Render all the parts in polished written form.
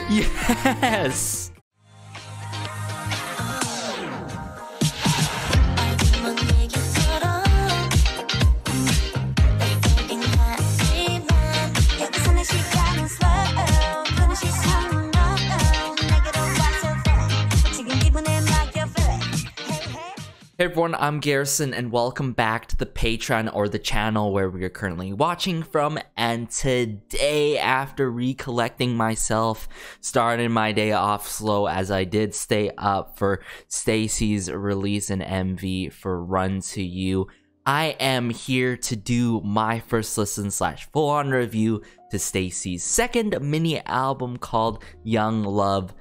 Yes! Hey everyone, I'm Garrison and welcome back to the Patreon, or the channel where we are currently watching from. And today, after recollecting myself, starting my day off slow as I did stay up for STAYC's release and MV for Run to You, I am here to do my first listen / full-on review to STAYC's second mini album called Young Love.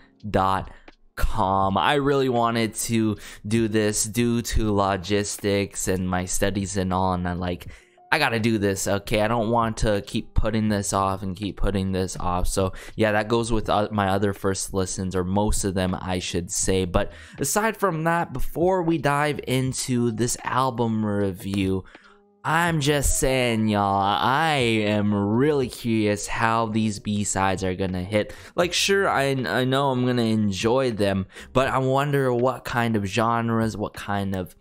I really wanted to do this due to logistics and my studies and all, and I gotta do this, okay? I don't want to keep putting this off and keep putting this off. So yeah, that goes with my other first listens, or most of them I should say. But aside from that, before we dive into this album review, I'm just saying, y'all, I am really curious how these B-sides are gonna hit. Like, sure, I know I'm gonna enjoy them, but I wonder what kind of genres, what kind of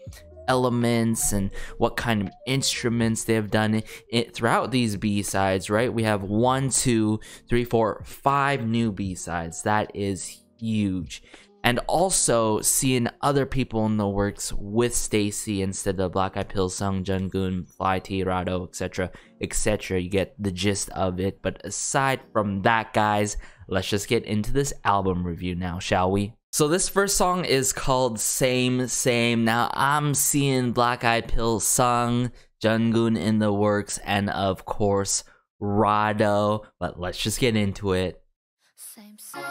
elements, and what kind of instruments they have done it throughout these B-sides, right? We have 1, 2, 3, 4, 5 new B-sides. That is huge. And also seeing other people in the works with STAYC instead of Black Eyed Pills, Sung, Jungkook, Fly T, Rado, etc, etc. You get the gist of it. But aside from that, guys, let's just get into this album review now, shall we? So this first song is called Same Same. Now I'm seeing Black Eyed Pills, Sung, Jungkook in the works, and of course Rado. But let's just get into it. Same, same.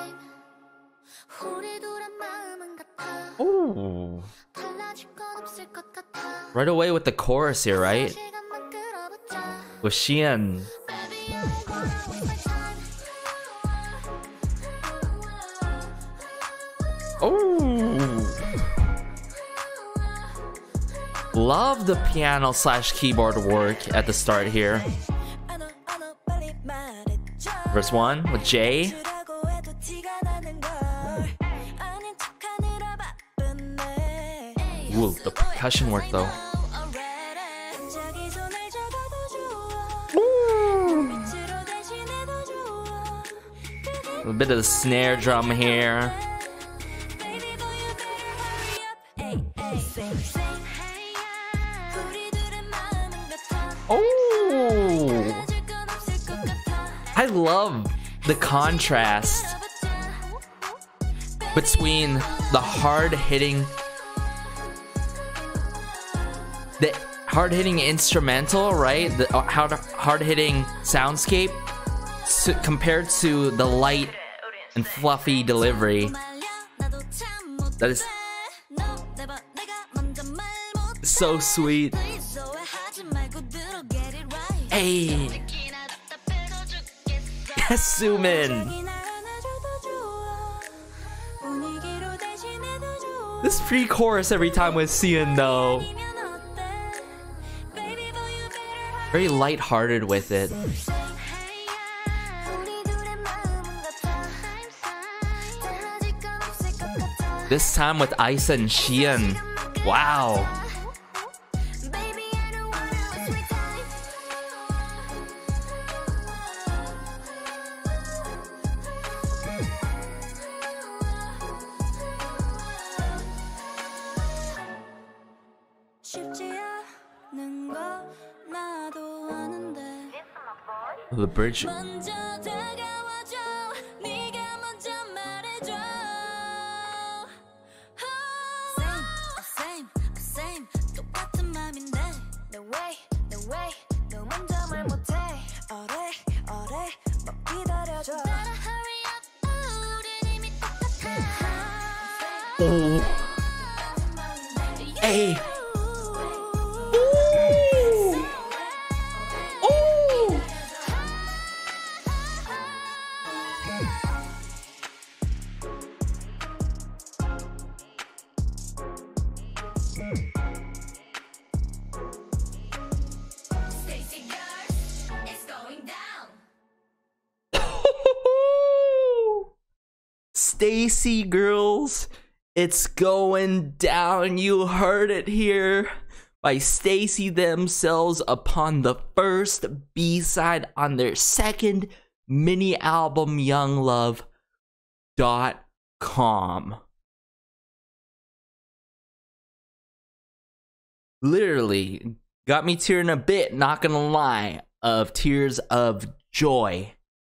Ooh. Right away with the chorus here, right? With Xian. Oh. Love the piano / keyboard work at the start here. Verse 1 with Jay. Ooh, the percussion work though. Ooh. A bit of the snare drum here. Oh, I love the contrast between the hard-hitting instrumental, right? The hard-hitting soundscape compared to the light and fluffy delivery. That is so sweet. Hey, Sumin. This pre-chorus every time with Xian though. Very light-hearted with it. This time with Irsyad and Xian. Wow. The bridge. Oh. Hey. STAYC, girls. It's going down. You heard it here by STAYC themselves upon the first B-side on their second mini album, YoungLove.com. Literally got me tearing a bit, not gonna lie, of tears of joy,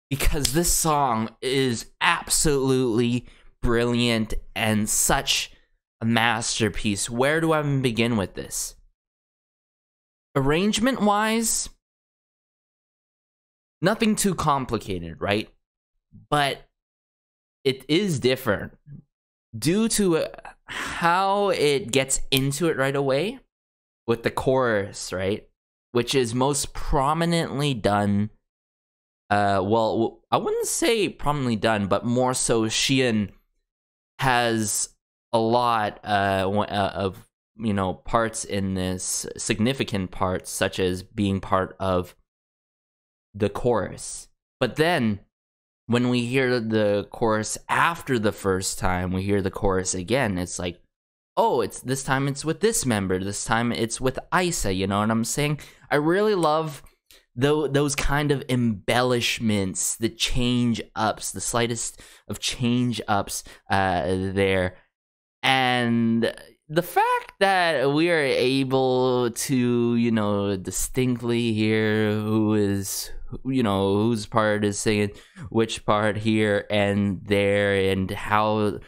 because this song is absolutely brilliant and such a masterpiece. Where do I even begin with this? Arrangement wise, nothing too complicated, right? But it is different due to how it gets into it right away with the chorus, right? Which is most prominently done, well, I wouldn't say prominently done, but more so Sheehan has a lot of, you know, parts in this, significant parts, such as being part of the chorus. But then when we hear the chorus after the first time, we hear the chorus again, it's like, oh, it's this time it's with this member, this time it's with Irsyad, you know what I'm saying? I really love those kind of embellishments, the change ups, the slightest of change ups there. And the fact that we are able to, you know, distinctly hear who is, you know, whose part is singing which part here and there, and how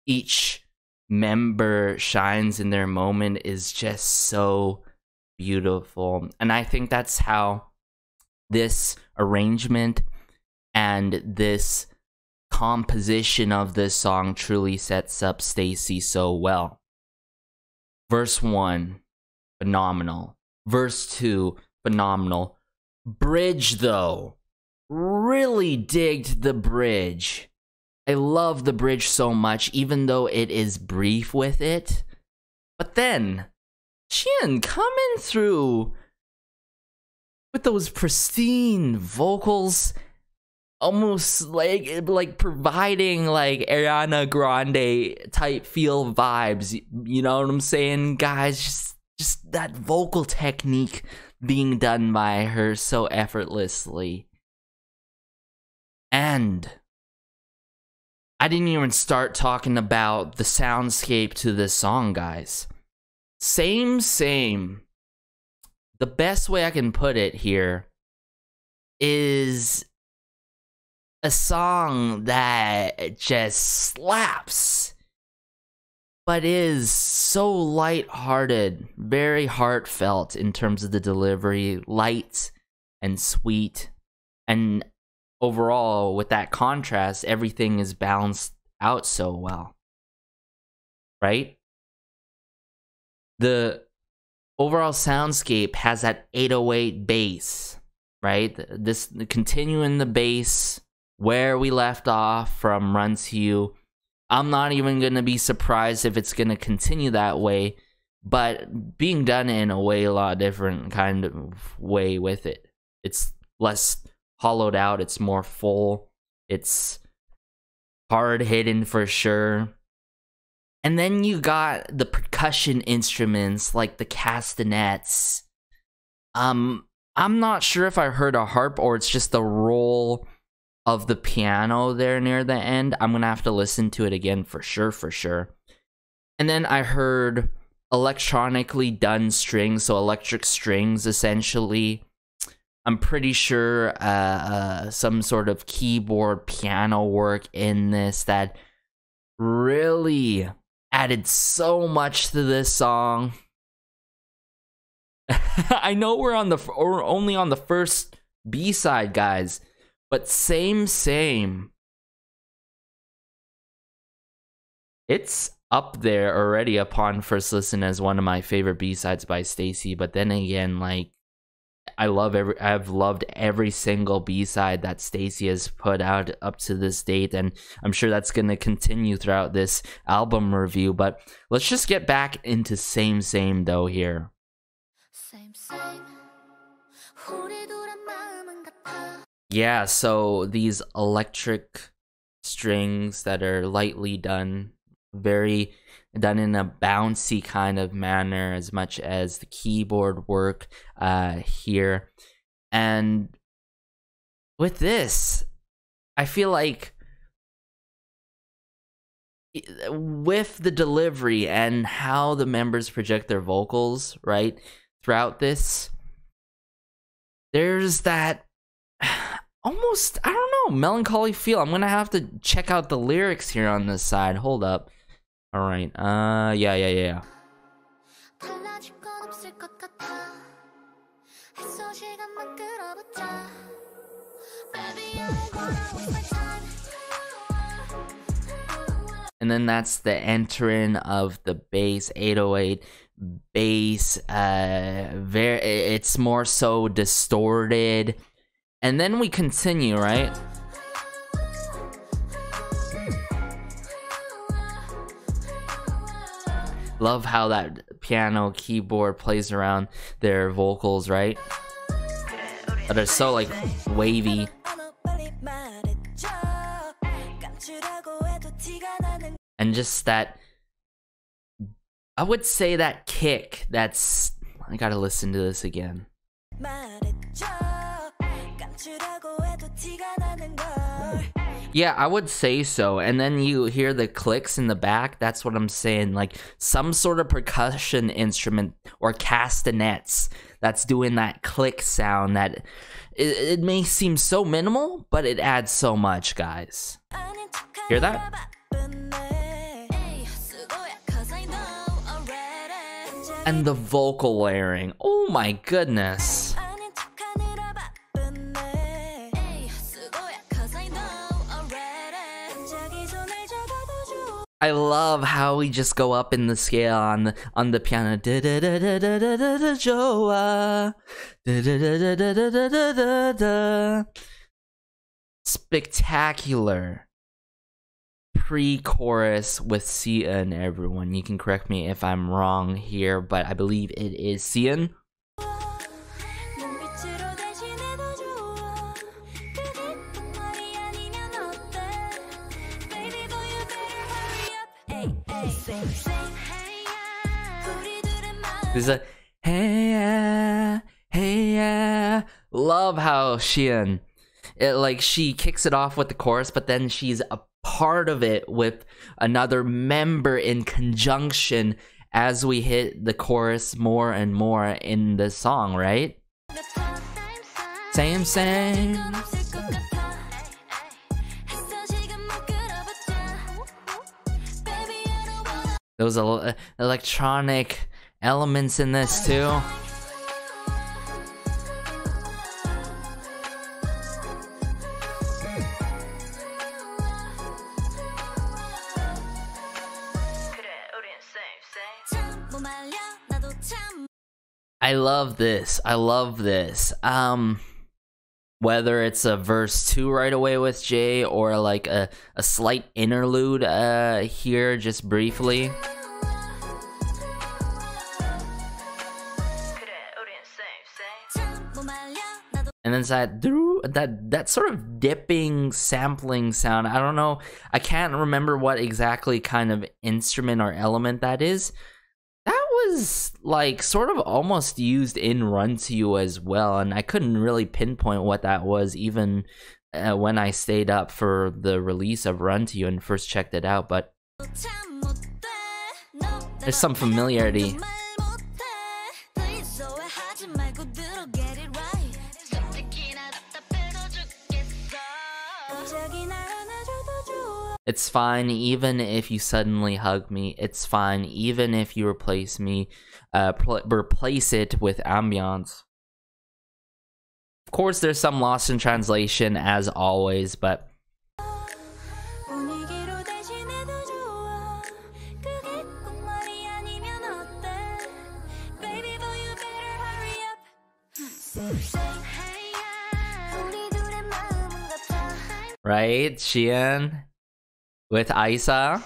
each member shines in their moment is just so beautiful. And I think that's how this arrangement and this composition of this song truly sets up STAYC so well. Verse 1, phenomenal. Verse 2, phenomenal. Bridge, though, really digged the bridge. I love the bridge so much, even though it is brief with it. But then, Sheehan coming through with those pristine vocals, almost like providing like Ariana Grande type feel vibes. You know what I'm saying, guys? Just that vocal technique being done by her so effortlessly. And I didn't even start talking about the soundscape to this song, guys. Same. The best way I can put it here is a song that just slaps, but is so light-hearted, very heartfelt in terms of the delivery, light and sweet, and overall, with that contrast, everything is balanced out so well, right? The overall soundscape has that 808 bass, right? This continuing the bass where we left off from Run to You. I'm not even gonna be surprised if it's gonna continue that way, but being done in a lot different kind of way with it. It's less hollowed out, it's more full, it's hard hitting for sure. And then you got the percussion instruments like the castanets. I'm not sure if I heard a harp or it's just the roll of the piano there near the end. I'm gonna have to listen to it again for sure. And then I heard electronically done strings, so electric strings essentially. I'm pretty sure some sort of keyboard piano work in this that really added so much to this song. I know we're only on the first B-side, guys, but same. It's up there already upon first listen as one of my favorite B-sides by STAYC, but then again, like, I've loved every single B-side that STAYC has put out up to this date, and I'm sure that's going to continue throughout this album review. But let's just get back into same though here. Yeah, so these electric strings that are lightly done, very done in a bouncy kind of manner, as much as the keyboard work here. And with this, I feel like with the delivery and how the members project their vocals, right, throughout this, there's that almost, I don't know, melancholy feel. I'm gonna have to check out the lyrics here on this side. Hold up. All right. Yeah. And then that's the entering of the bass, 808 bass. It's more so distorted. And then we continue, right? Love how that piano keyboard plays around their vocals, right? But they're so like wavy. And just that, I would say that kick, that's, I gotta listen to this again. Yeah, I would say so. And then you hear the clicks in the back. That's what I'm saying. Like some sort of percussion instrument or castanets that's doing that click sound that it may seem so minimal, but it adds so much, guys. Hear that? And the vocal layering. Oh my goodness. I love how we just go up in the scale on the piano. Spectacular pre-chorus with Cian, everyone. You can correct me if I'm wrong here, but I believe it is Cian. There's a hey yeah. Love how Cian, she kicks it off with the chorus, but then she's a part of it with another member in conjunction as we hit the chorus more and more in the song, right? Same. Those electronic elements in this too. I love this. Whether it's a verse 2 right away with Jay or like a slight interlude here just briefly. And then that sort of dipping sampling sound. I don't know. I can't remember what exactly kind of instrument or element that is. That was like sort of almost used in Run to You as well, and I couldn't really pinpoint what that was even when I stayed up for the release of Run to You and first checked it out, but there's some familiarity. It's fine even if you suddenly hug me. It's fine even if you replace me, replace it with ambiance. Of course, there's some lost in translation as always, but right, Cian with Isa.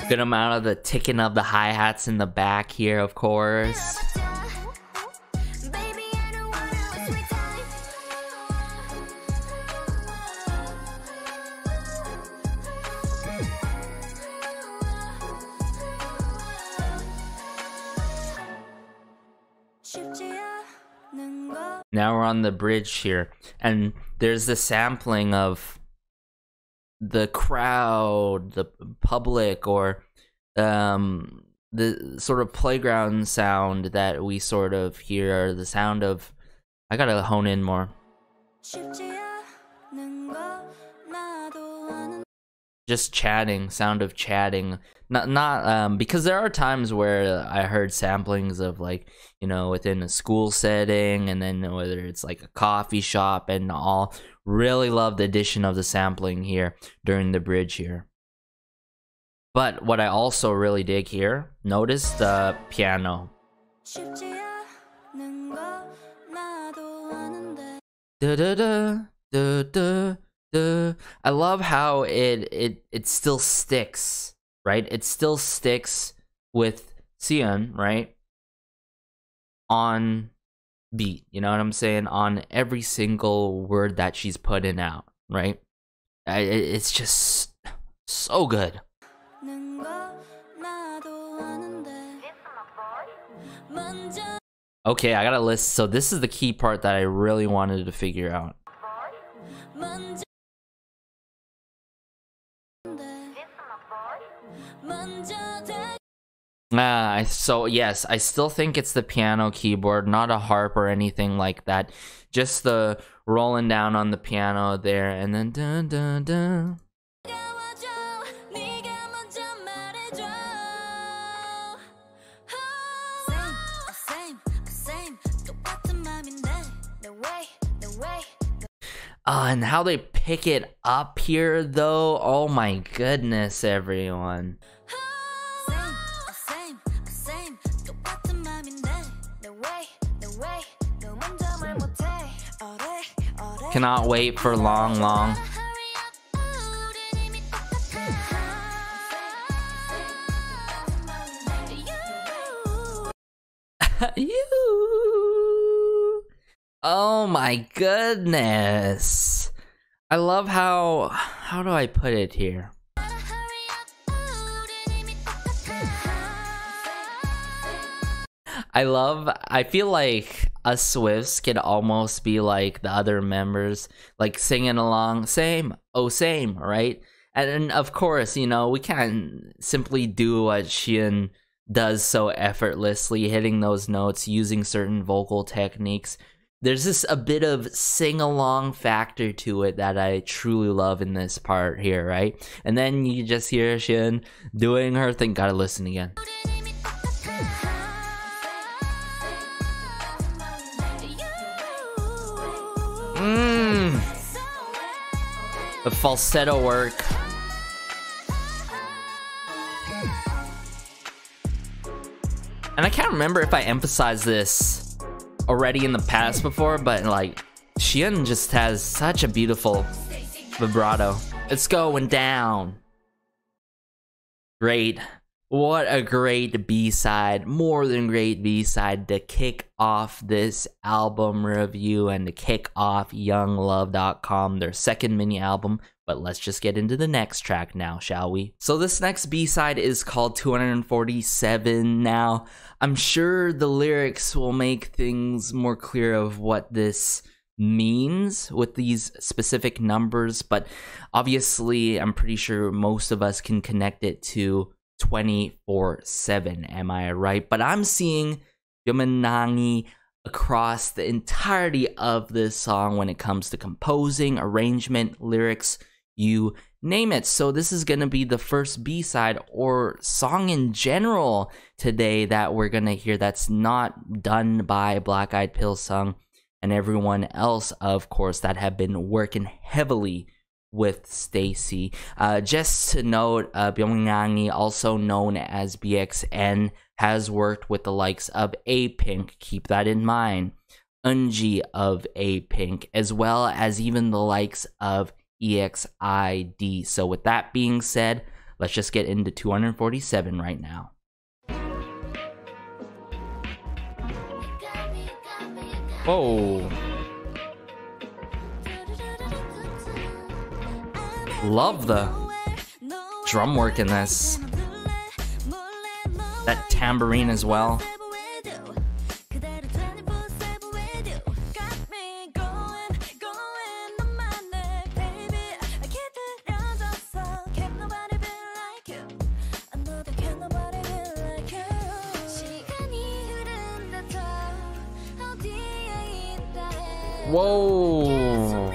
Good amount of the ticking of the hi-hats in the back here, of course. Now we're on the bridge here, and there's the sampling of the crowd, the public, or the sort of playground sound that we sort of hear, the sound of, I gotta hone in more. Just chatting, sound of chatting. Not because there are times where I heard samplings of, like, you know, within a school setting, and then whether it's like a coffee shop and all. Really love the addition of the sampling here during the bridge here. But what I also really dig here, notice the piano. Da da da da da da. I love how it still sticks, right? It still sticks with Sion, right? On beat, you know what I'm saying? On every single word that she's putting out, right? It's just so good. Okay, I gotta list. So this is the key part that I really wanted to figure out. So yes, I still think it's the piano keyboard, not a harp or anything like that. Just the rolling down on the piano there, and then dun dun dun. And how they pick it up here, though. Oh my goodness, everyone. Cannot wait for long, long. Oh my goodness. I love how do I put it here? I feel like us Swifts can almost be like the other members, like singing along, same, oh same, right? And of course, you know, we can't simply do what Xian does so effortlessly, hitting those notes, using certain vocal techniques. There's just a bit of sing-along factor to it that I truly love in this part here, right? And then you just hear Xian doing her thing. Gotta listen again. The falsetto work. And I can't remember if I emphasized this already in the past before, but like, Xian just has such a beautiful vibrato. It's going down. Great. What a great B-side, more than great B-side to kick off this album review and to kick off YoungLove.com, their second mini album. But let's just get into the next track now, shall we? So this next B-side is called 247. Now, I'm sure the lyrics will make things more clear of what this means with these specific numbers, but obviously I'm pretty sure most of us can connect it to 24/7, am I right? But I'm seeing Yumanangi across the entirety of this song when it comes to composing, arrangement, lyrics, you name it. So this is going to be the first B-side or song in general today that we're going to hear that's not done by Black Eyed Pilsung and everyone else, of course, that have been working heavily with STAYC. Just to note, Byungyangi, also known as BXN, has worked with the likes of A-Pink, keep that in mind, Eunji of A-Pink, as well as even the likes of EXID. So with that being said, let's just get into 247 right now. Whoa. Love the drum work in this. That tambourine as well. Whoa.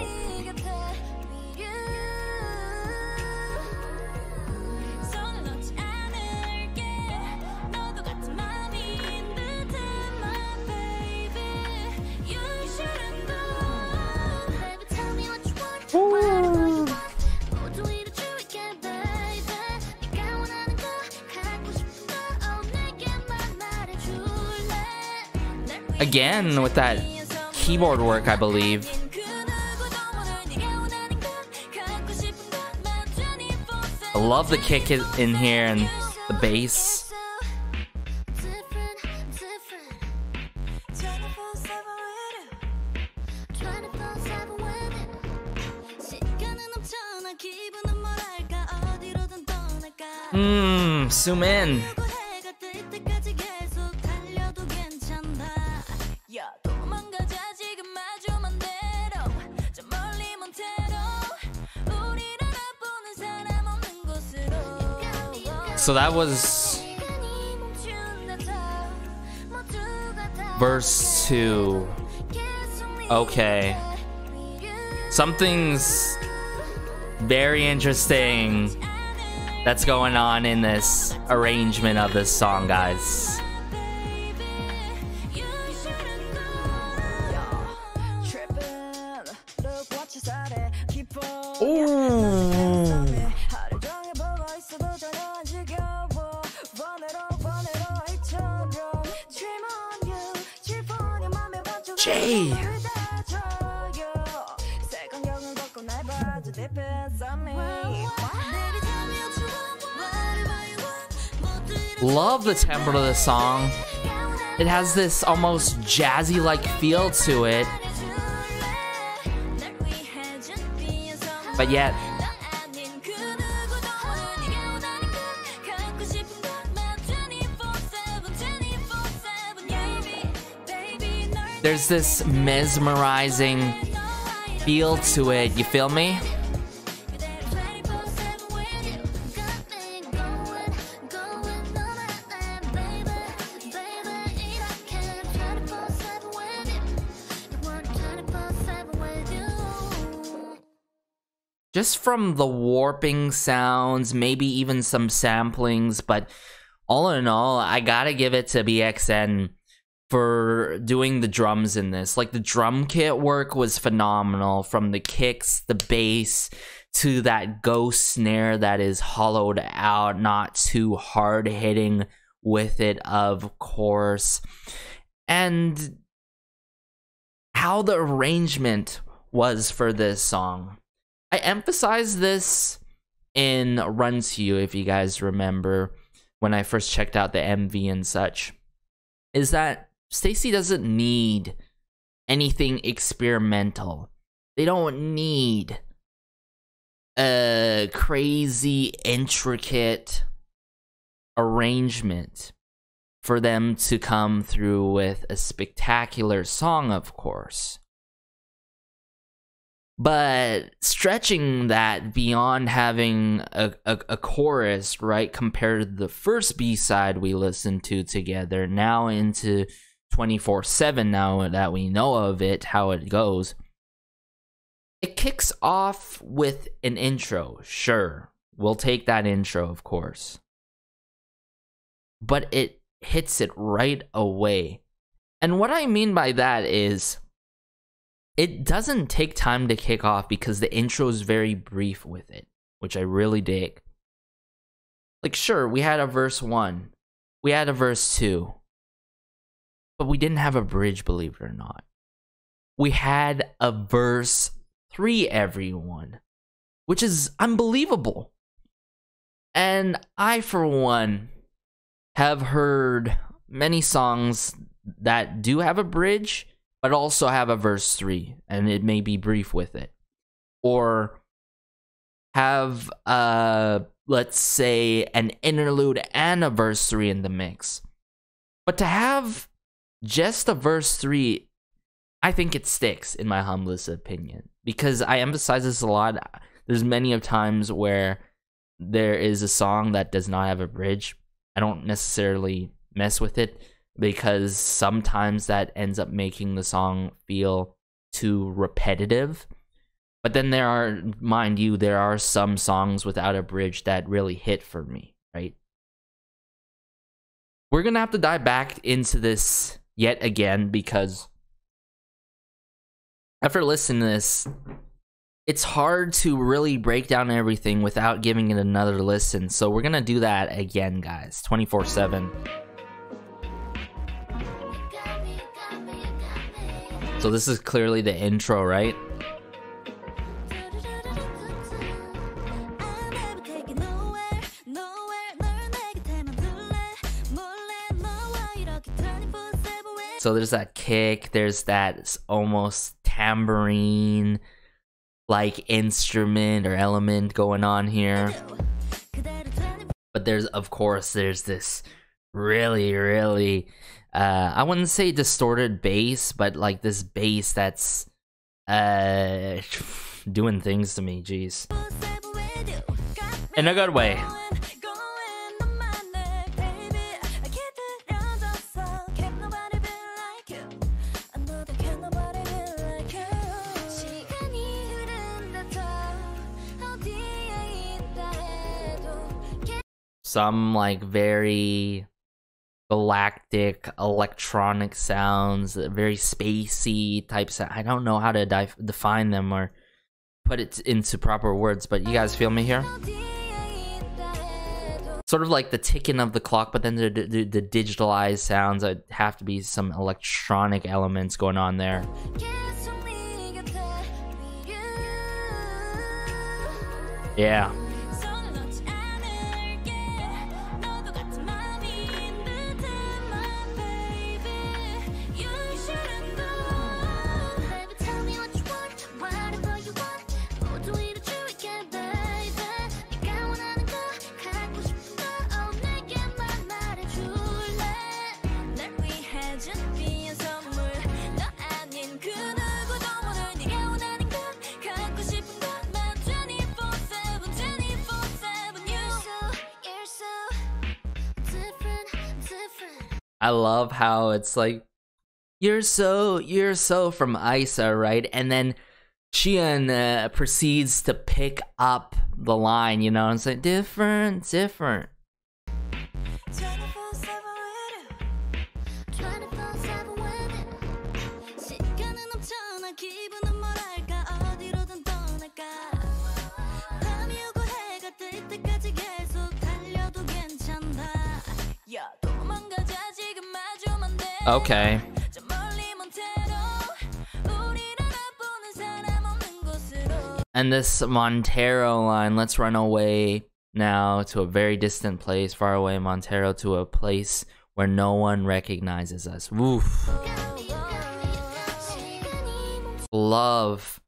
Again with that keyboard work, I believe. I love the kick in here and the bass. Zoom in. So that was verse 2. Okay. Something's very interesting that's going on in this arrangement of this song, guys. Ooh. Jay. Love the tempo of the song. It has this almost jazzy-like feel to it, but yet there's this mesmerizing feel to it, you feel me? Just from the warping sounds, maybe even some samplings, but all in all, I gotta give it to BXN for doing the drums in this. Like, the drum kit work was phenomenal, from the kicks, the bass, to that ghost snare that is hollowed out, not too hard hitting with it, of course. And how the arrangement was for this song. I emphasized this in Run to You, if you guys remember, when I first checked out the MV and such, is that STAYC doesn't need anything experimental. They don't need a crazy, intricate arrangement for them to come through with a spectacular song, of course. But stretching that beyond having a chorus, right, compared to the first B-side we listened to together, now into 24/7, now that we know of it, how it goes, it kicks off with an intro. Sure, we'll take that intro, of course. But it hits it right away. And what I mean by that is, it doesn't take time to kick off because the intro is very brief with it, which I really dig. Like, sure, we had a verse 1, we had a verse 2, but we didn't have a bridge, believe it or not. We had a verse 3, everyone, which is unbelievable. And I, for one, have heard many songs that do have a bridge, but also have a verse 3, and it may be brief with it. Or have, let's say, an interlude and a verse 3 in the mix. But to have just a verse 3, I think it sticks, in my humblest opinion. Because I emphasize this a lot. There's many of times where there is a song that does not have a bridge. I don't necessarily mess with it, because sometimes that ends up making the song feel too repetitive. But then there are, mind you, there are some songs without a bridge that really hit for me, right? We're gonna have to dive back into this yet again, because after listening to this, it's hard to really break down everything without giving it another listen. So we're gonna do that again, guys, 24/7. So this is clearly the intro, right? So there's that kick, there's that almost tambourine like instrument or element going on here. But there's, of course, there's this really I wouldn't say distorted bass, but like this bass that's doing things to me, jeez. In a good way. Some like very galactic electronic sounds, very spacey type sound. I don't know how to define them or put it into proper words, but you guys feel me here? Sort of like the ticking of the clock, but then the digitalized sounds that have to be some electronic elements going on there. Yeah. I love how it's like, you're so from Irsyad, right? And then Xian proceeds to pick up the line, you know, and say, different. Okay. And this Montero line, let's run away now to a very distant place, far away, Montero, to a place where no one recognizes us. Woof. Love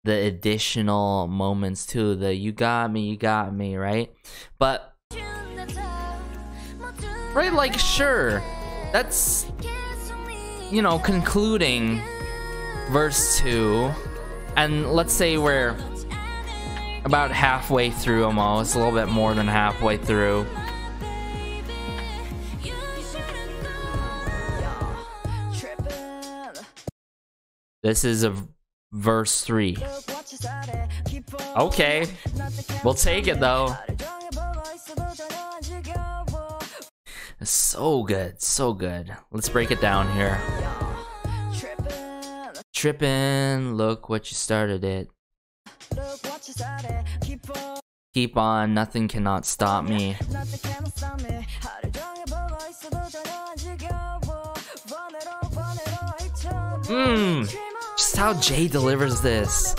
the additional moments too. The you got me, right? But right, like, sure, that's, you know, concluding verse 2, and let's say we're about halfway through, almost a little bit more than halfway through. This is a verse 3. Okay, we'll take it though. So good. Let's break it down here. Trippin', look what you started it. Keep on, nothing cannot stop me. Just how Jay delivers this.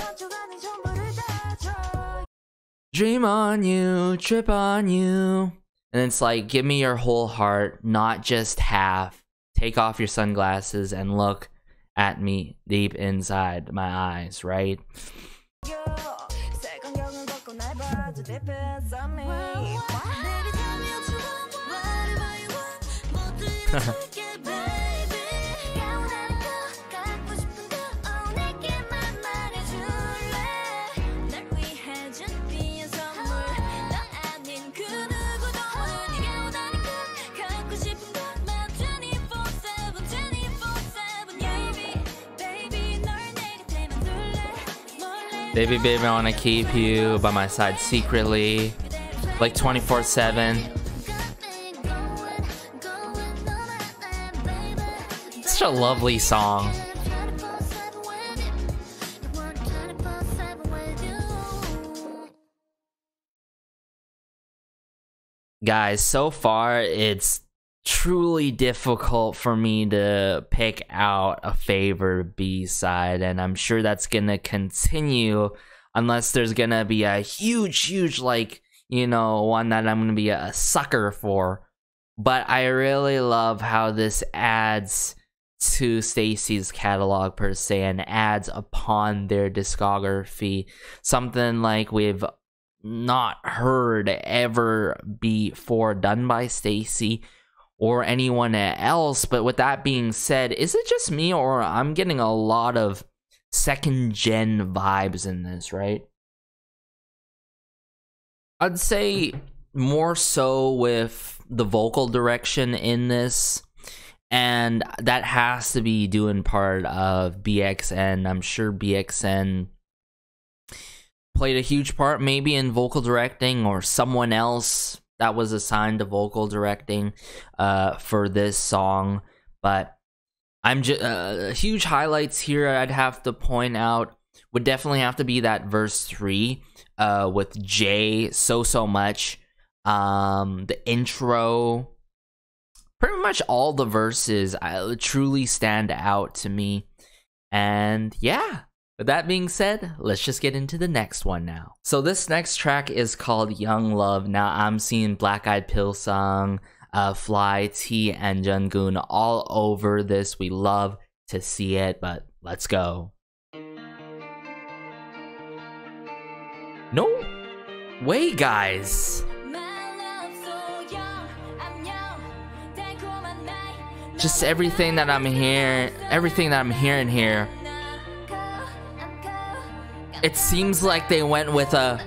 Dream on you, trip on you. And it's like, give me your whole heart, not just half. Take off your sunglasses and look at me deep inside my eyes, right? Baby, baby, I wanna keep you by my side secretly, like 24/7. Such a lovely song. Guys, so far it's truly difficult for me to pick out a favorite B-side, and I'm sure that's gonna continue unless there's gonna be a huge like, you know, one that I'm gonna be a sucker for. But I really love how this adds to STAYC's catalog per se, and adds upon their discography, something like we've not heard ever before done by STAYC or anyone else. But with that being said, is it just me, or I'm getting a lot of second gen vibes in this, right? I'd say more so with the vocal direction in this, and that has to be due in part of BXN. I'm sure BXN played a huge part maybe in vocal directing, or someone else that was assigned to vocal directing for this song. But I'm just huge highlights here I'd have to point out would definitely have to be that verse 3 with Jay, so much, the intro, pretty much all the verses truly stand out to me. And yeah, with that being said, let's just get into the next one now. So this next track is called Young Love. Now I'm seeing Black Eyed Pilsung, Fly, T, and Jungkook all over this. We love to see it, but let's go. No way, guys. Just everything that I'm hearing here. It seems like they went with a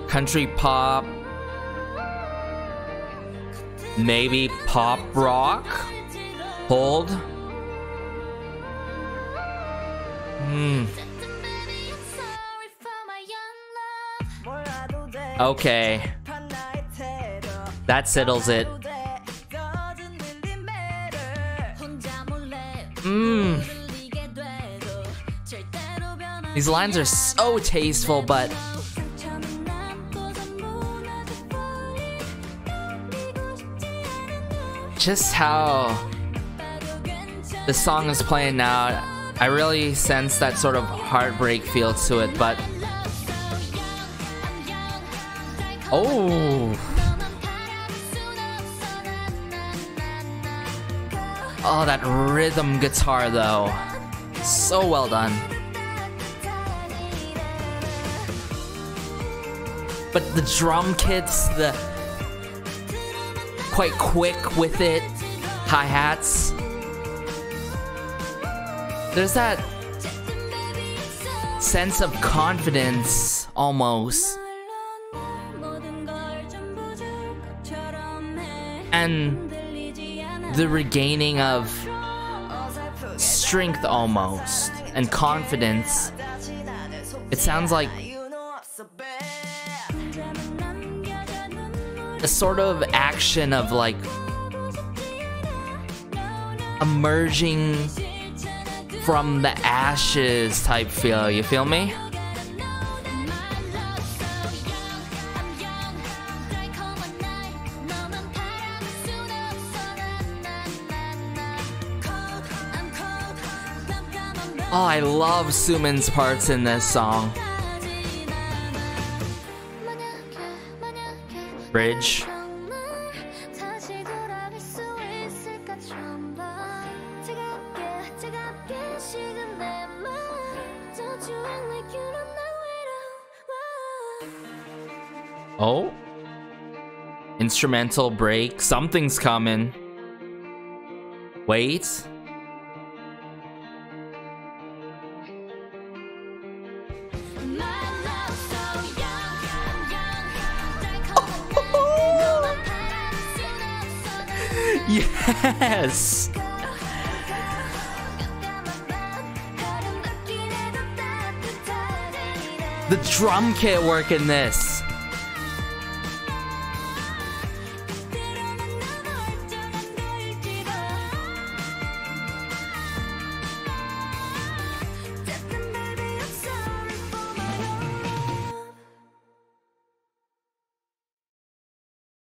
country pop, maybe pop rock. Hold. Okay. That settles it. These lines are so tasteful, but just how the song is playing out, I really sense that sort of heartbreak feel to it. But oh, that rhythm guitar though, so well done. But the drum kits, the quite quick with it, hi-hats. There's that sense of confidence almost. And the regaining of strength almost, and confidence. It sounds like a sort of action of like emerging from the ashes type feel, you feel me? Oh, I love Sumin's parts in this song. Bridge. Oh, instrumental break. Something's coming. Wait. Yes. The drum kit work in this.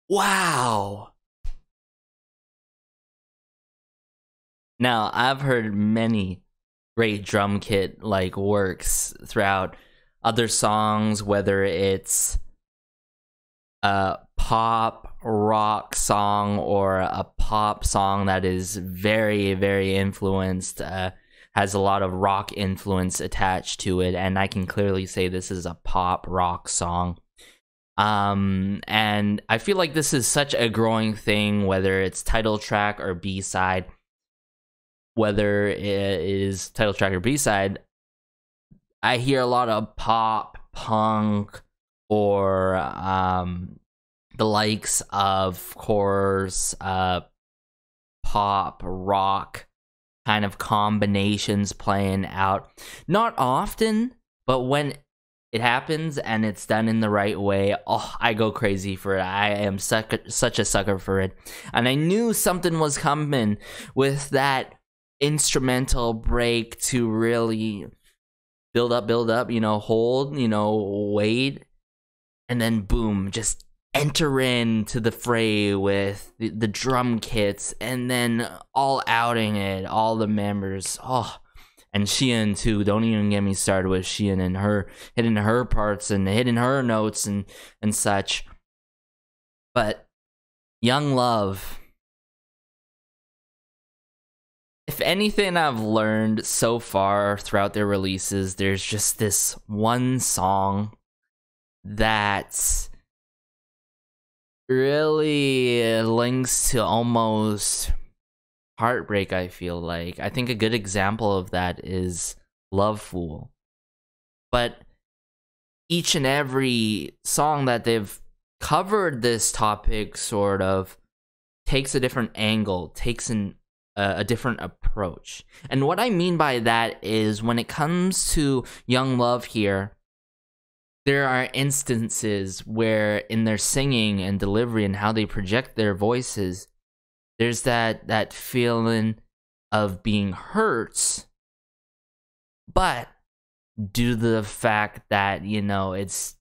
Wow. Now, I've heard many great drum kit like works throughout other songs, whether it's a pop rock song or a pop song that is very, very influenced, has a lot of rock influence attached to it, and I can clearly say this is a pop rock song. And I feel like this is such a growing thing, whether it's title track or B-side. Whether it is title track or B-side, I hear a lot of pop, punk, or the likes of course pop, rock kind of combinations playing out. Not often, but when it happens and it's done in the right way, oh, I go crazy for it. I am such a sucker for it. And I knew something was coming with that instrumental break to really build up, you know, hold, you know, wait, and then boom, just enter into the fray with the drum kits, and then all outing it, all the members. Oh, and Xian too. Don't even get me started with Xian and her hitting her parts and hitting her notes and such. But Young Love, if anything I've learned so far throughout their releases, there's just this one song that really links to almost heartbreak, I feel like. I think a good example of that is Love Fool. But each and every song that they've covered this topic sort of takes a different angle, takes a different approach. And what I mean by that is when it comes to Young Love here, there are instances where in their singing and delivery and how they project their voices, there's that feeling of being hurt, but due to the fact that, you know, it's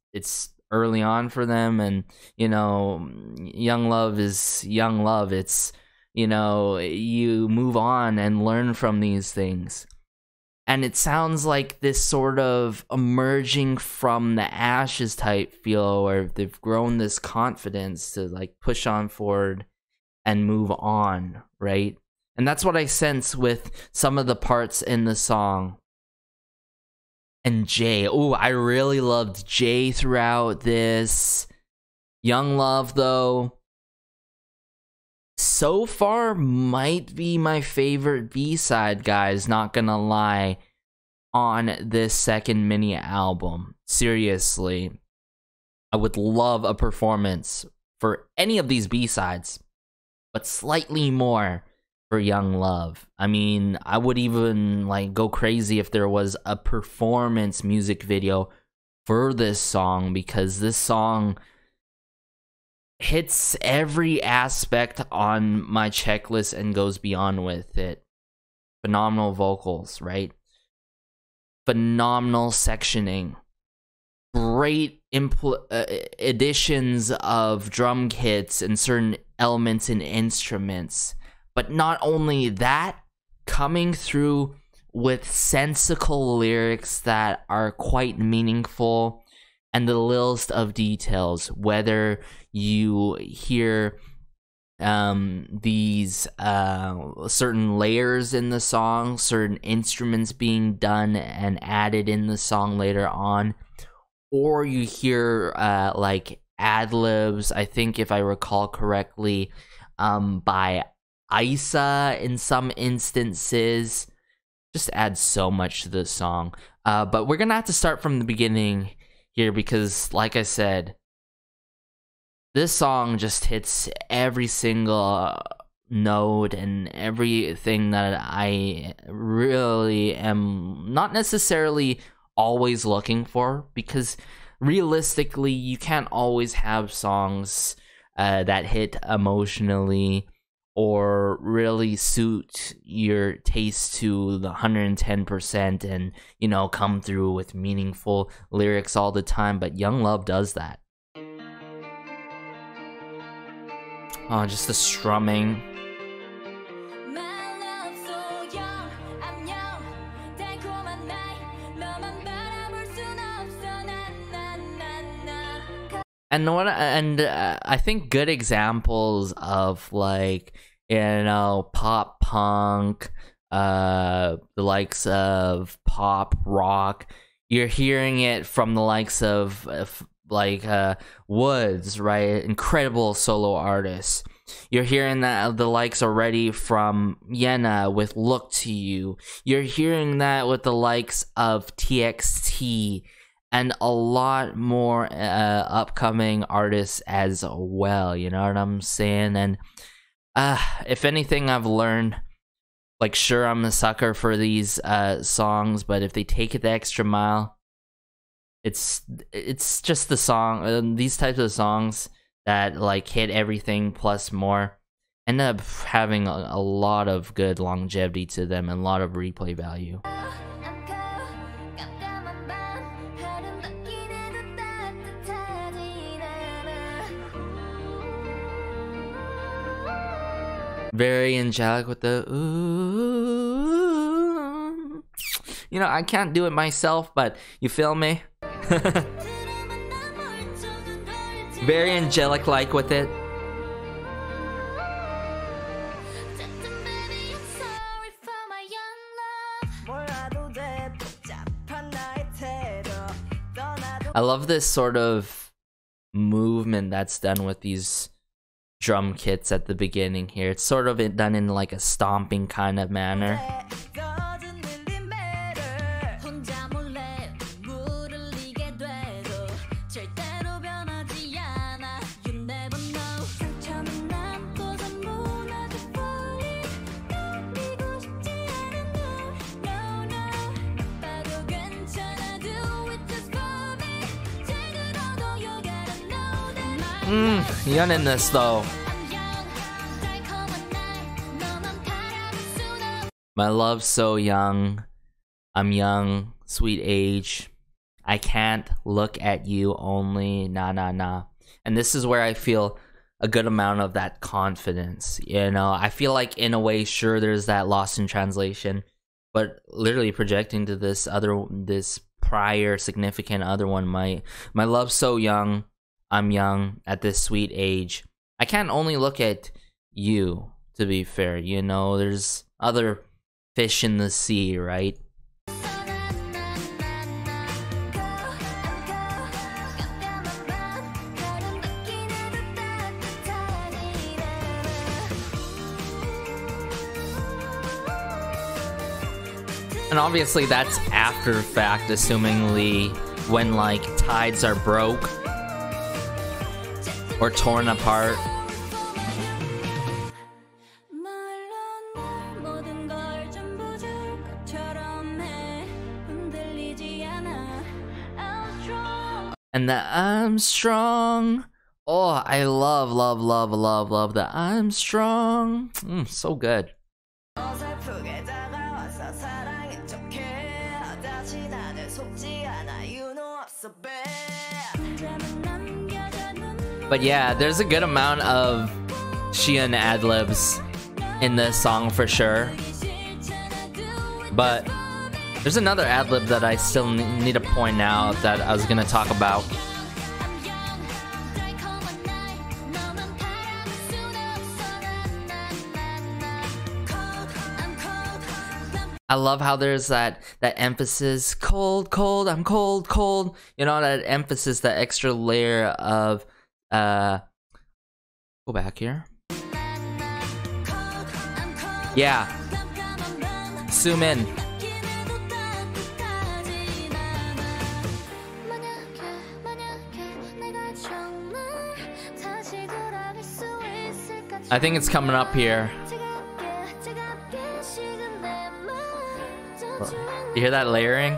early on for them, and, you know, young love is young love. It's, you know, you move on and learn from these things. And it sounds like this sort of emerging from the ashes type feel, where they've grown this confidence to like push on forward and move on, right? And that's what I sense with some of the parts in the song. And Jay, oh, I really loved Jay throughout this. Young Love, though, so far might be my favorite B-side, guys, not gonna lie, on this second mini album. Seriously, I would love a performance for any of these B-sides, but slightly more for Young Love. I mean, I would even like go crazy if there was a performance music video for this song, because this song hits every aspect on my checklist and goes beyond with it. Phenomenal vocals, right? Phenomenal sectioning. Great additions of drum kits and certain elements and instruments. But not only that, coming through with sensical lyrics that are quite meaningful, and the littlest of details, whether you hear these certain layers in the song, certain instruments being done and added in the song later on, or you hear like ad-libs, I think if I recall correctly, by Isa in some instances, just adds so much to the song. But we're gonna have to start from the beginning here, because like I said, this song just hits every single note and everything that I really am not necessarily always looking for, because realistically you can't always have songs that hit emotionally or really suit your taste to the 110% and, you know, come through with meaningful lyrics all the time. But Young Love does that. Oh, just the strumming. And I think good examples of, like, you know, pop punk, the likes of pop rock, you're hearing it from the likes of like Woods, right? Incredible solo artists. You're hearing that the likes already from Yena with Look to You. You're hearing that with the likes of TXT and a lot more upcoming artists as well. You know what I'm saying? And if anything I've learned, like, sure, I'm a sucker for these songs, but if they take it the extra mile, it's just the song. These types of songs that, like, hit everything plus more end up having a lot of good longevity to them and a lot of replay value. Very angelic with the ooh. You know, I can't do it myself, but you feel me? Very angelic like with it. I love this sort of movement that's done with these drum kits at the beginning here. It's sort of done in like a stomping kind of manner. Young in this though. My love's so young. I'm young, sweet age. I can't look at you only, nah nah nah. And this is where I feel a good amount of that confidence. You know, I feel like in a way, sure, there's that lost in translation, but literally projecting to this prior significant other one, my love's so young. I'm young at this sweet age. I can't only look at you, to be fair. You know, there's other fish in the sea, right? And obviously that's after the fact, assumingly when, like, tides are broke or torn apart. And the I'm strong. Oh, I love the I'm strong. So good. But yeah, there's a good amount of Sheehan ad-libs in this song for sure. But there's another ad-lib that I still need to point out that I was gonna talk about. I love how there's that emphasis, cold, cold, I'm cold, cold. You know, that emphasis, that extra layer of go back here. Yeah. Zoom in. I think it's coming up here. You hear that layering?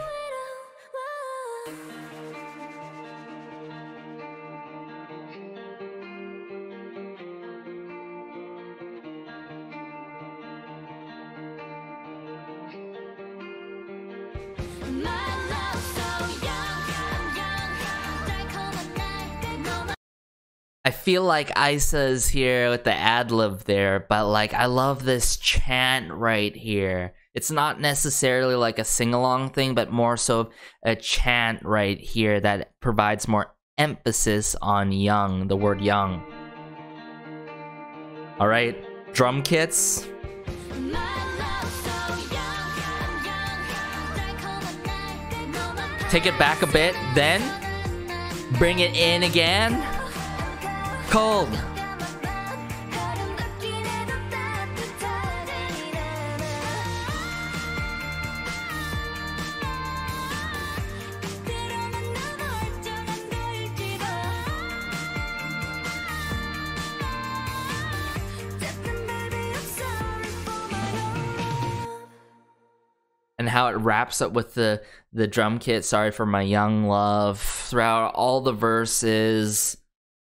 I feel like Isa's here with the ad-lib there, but like I love this chant right here. It's not necessarily like a sing-along thing, but more so a chant right here that provides more emphasis on young, the word young. All right, drum kits. Take it back a bit, then bring it in again. Cold. And how it wraps up with the drum kit, sorry for my young love, throughout all the verses,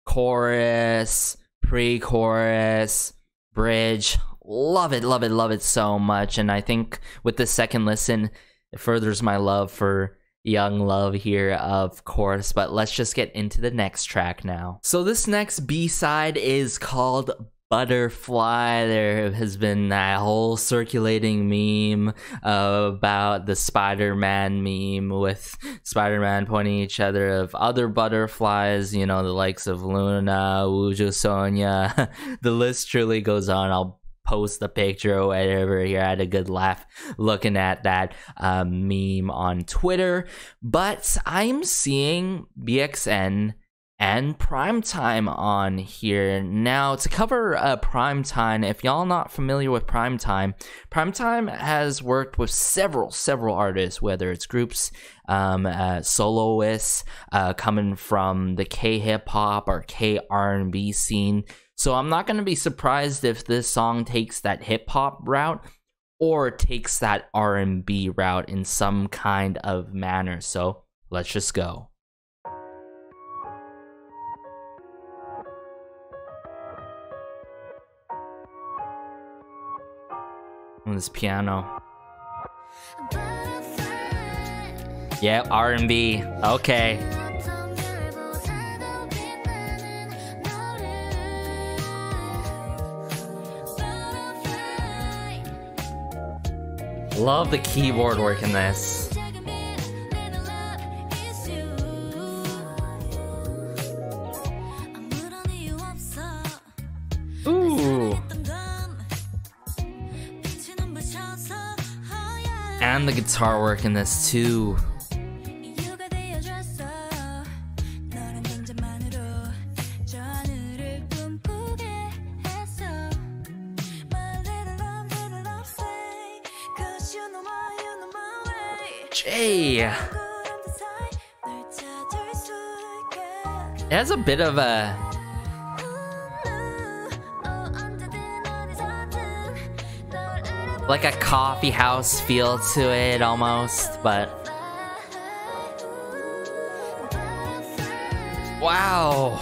chorus, pre-chorus, bridge. Love it, love it, love it so much. And I think with the second listen, it furthers my love for young love here, of course. But let's just get into the next track now. So this next B-side is called Butterfly. There has been that whole circulating meme about the Spider-Man meme with Spider-Man pointing each other of other butterflies, you know, the likes of Luna, Wuju Sonia. The list truly goes on. I'll post the picture or whatever here. I had a good laugh looking at that meme on Twitter. But I'm seeing BXN and Primetime on here. Now, to cover Primetime, if y'all not familiar with Primetime, Primetime has worked with several artists, whether it's groups, soloists, coming from the K-hip-hop or K-R&B scene. So I'm not going to be surprised if this song takes that hip-hop route or takes that R&B route in some kind of manner. So let's just go. On this piano. Yeah, R&B. Okay. Love the keyboard work in this. Ooh. And the guitar work in this too. Jay. It has a bit of a like a coffee house feel to it almost, but wow.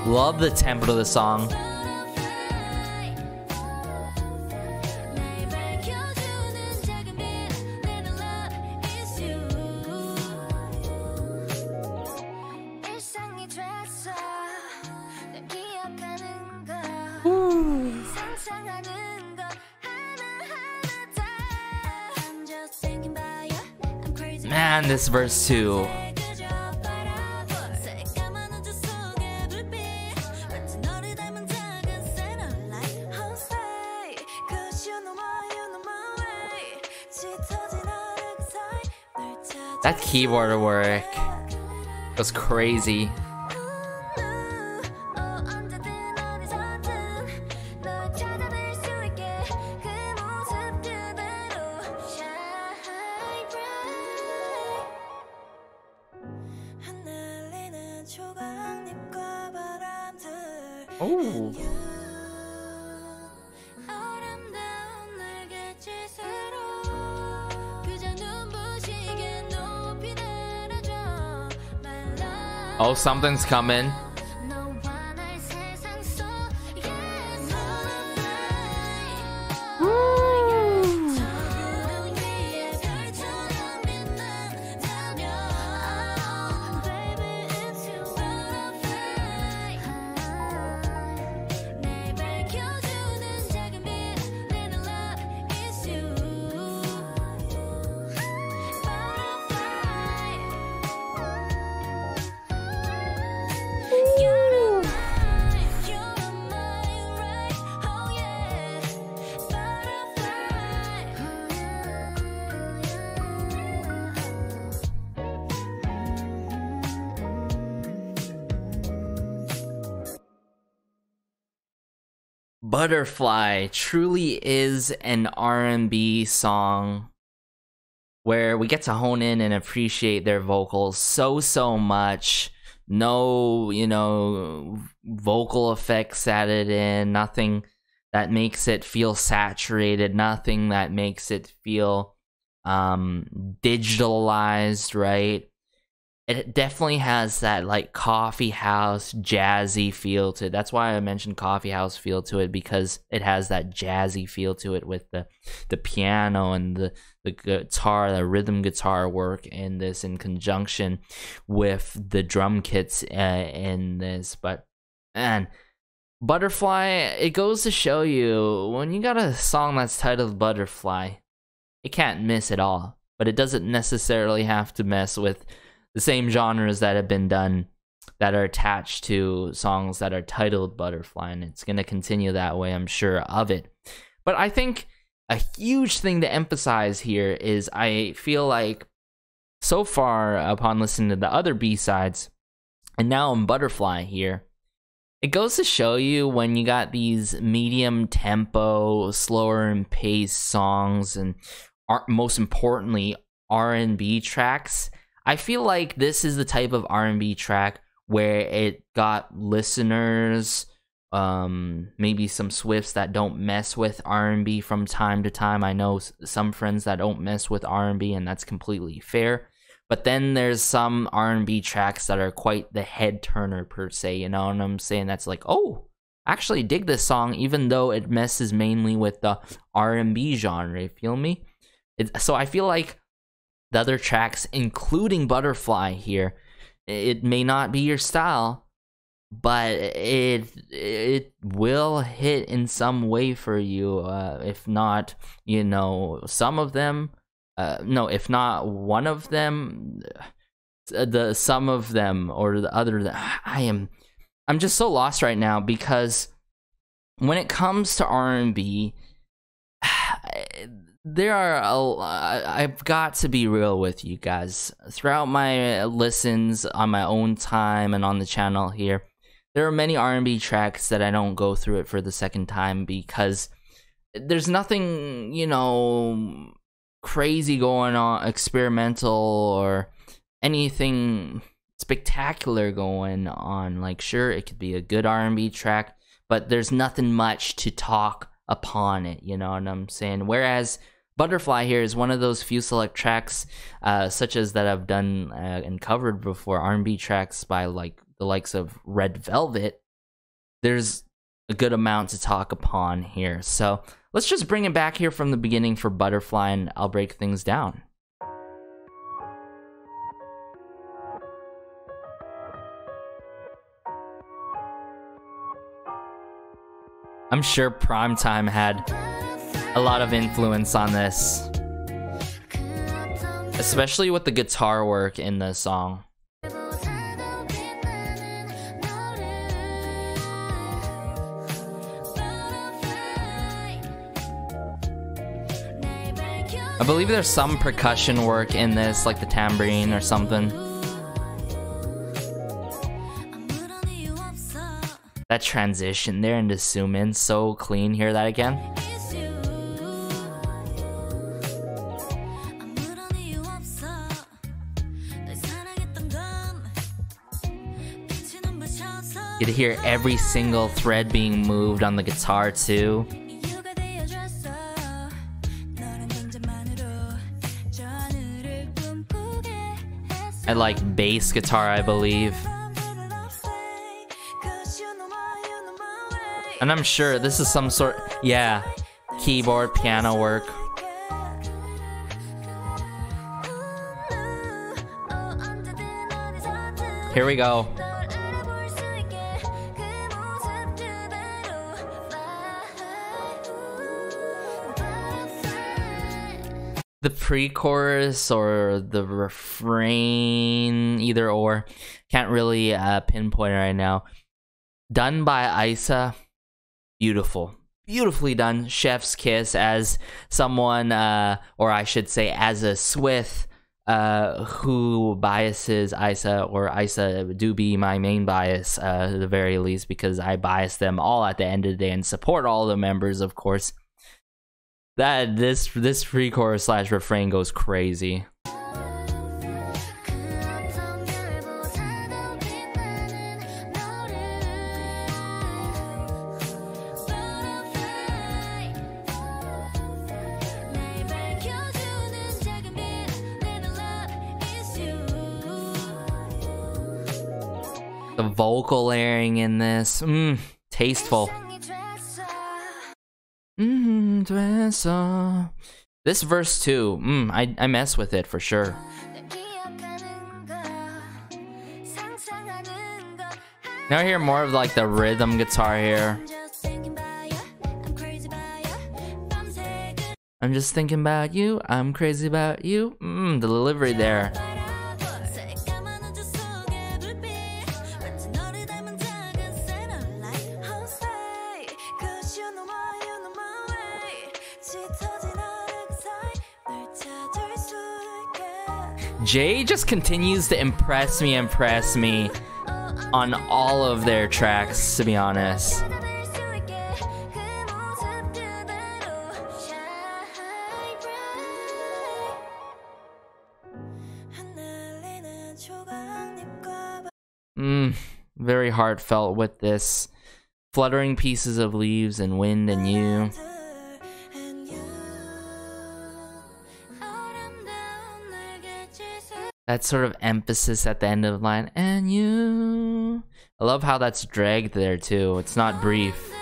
Love the tempo of the song. Man, this verse too. That keyboard work was crazy. Oh. Oh, something's coming. Butterfly truly is an R&B song where we get to hone in and appreciate their vocals so much. No, you know, vocal effects added in, nothing that makes it feel saturated, nothing that makes it feel digitalized, right? It definitely has that like coffee house jazzy feel to it. That's why I mentioned coffee house feel to it, because it has that jazzy feel to it with the piano and the guitar, the rhythm guitar work in this, in conjunction with the drum kits in this. But man, Butterfly, it goes to show you, when you got a song that's titled Butterfly, it can't miss at all. But it doesn't necessarily have to mess with the same genres that have been done that are attached to songs that are titled Butterfly, and it's going to continue that way, I'm sure of it. But I think a huge thing to emphasize here is, I feel like so far, upon listening to the other B-sides, and now in Butterfly here, it goes to show you, when you got these medium tempo, slower in pace songs, and most importantly, R&B tracks, I feel like this is the type of R&B track where it got listeners, maybe some Swifts that don't mess with R&B from time to time. I know some friends that don't mess with R&B, and that's completely fair. But then there's some R&B tracks that are quite the head turner per se, you know what I'm saying? That's like, oh, I actually dig this song, even though it messes mainly with the R&B genre, you feel me? So I feel like the other tracks, including Butterfly here, it may not be your style, but it will hit in some way for you. If not, you know, some of them. No, if not one of them, some of them, or the other. I'm just so lost right now, because when it comes to R&B, there are I've got to be real with you guys. Throughout my listens on my own time and on the channel here, there are many R&B tracks that I don't go through it for the second time, because there's nothing, you know, crazy going on, experimental, or anything spectacular going on. Like, sure, it could be a good R&B track, but there's nothing much to talk upon it, you know what I'm saying? Whereas Butterfly here is one of those few select tracks, such as that I've done and covered before, R&B tracks by like the likes of Red Velvet. There's a good amount to talk upon here. So let's just bring it back here from the beginning for Butterfly, and I'll break things down. I'm sure Primetime had a lot of influence on this, especially with the guitar work in the song. I believe there's some percussion work in this, like the tambourine or something. That transition there into zoom in, so clean. Hear that again? You can hear every single thread being moved on the guitar too. And like bass guitar, I believe. And I'm sure this is some sort, yeah, keyboard, piano work. Here we go. The pre-chorus or the refrain, either or, can't really pinpoint it right now. Done by Irsyad, beautiful, beautifully done. Chef's kiss, as someone, or I should say, as a Swith who biases Irsyad, or Irsyad do be my main bias, at the very least, because I bias them all at the end of the day and support all the members, of course. That this pre-chorus slash refrain goes crazy. The vocal layering in this, tasteful. This verse too, I mess with it for sure. Now I hear more of like the rhythm guitar here. I'm just thinking about you, I'm crazy about you. The delivery there. Jay just continues to impress me on all of their tracks, to be honest. Very heartfelt with this. Fluttering pieces of leaves and wind and you. That sort of emphasis at the end of the line, and you. I love how that's dragged there too. It's not brief.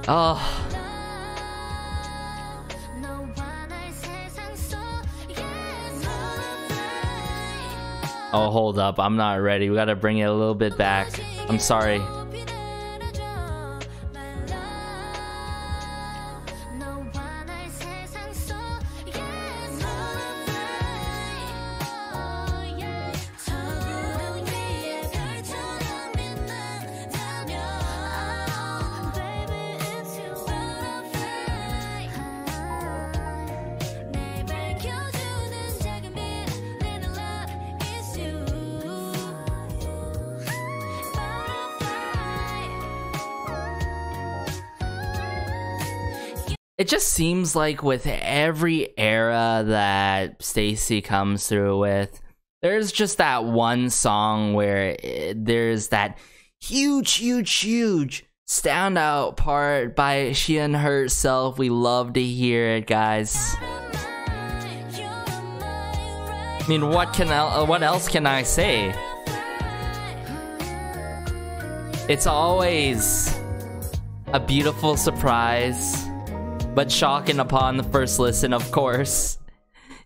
Oh. Oh, hold up. I'm not ready. We gotta bring it a little bit back. I'm sorry. It just seems like with every era that STAYC comes through with, there's just that one song where there's that huge standout part by she and herself. We love to hear it, guys. I mean, what else can I say? It's always a beautiful surprise, but shocking upon the first listen, of course.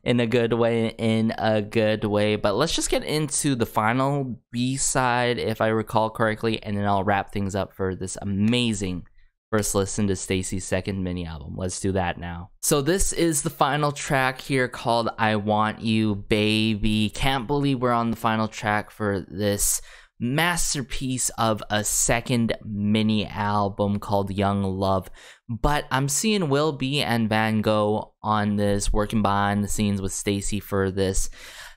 In a good way, But let's just get into the final B-side, if I recall correctly, and then I'll wrap things up for this amazing first listen to STAYC's second mini album. Let's do that now. So this is the final track here, called I Want You, Baby. Can't believe we're on the final track for this masterpiece of a second mini album called Young Love. But I'm seeing Will B and Van Gogh on this, working behind the scenes with STAYC for this.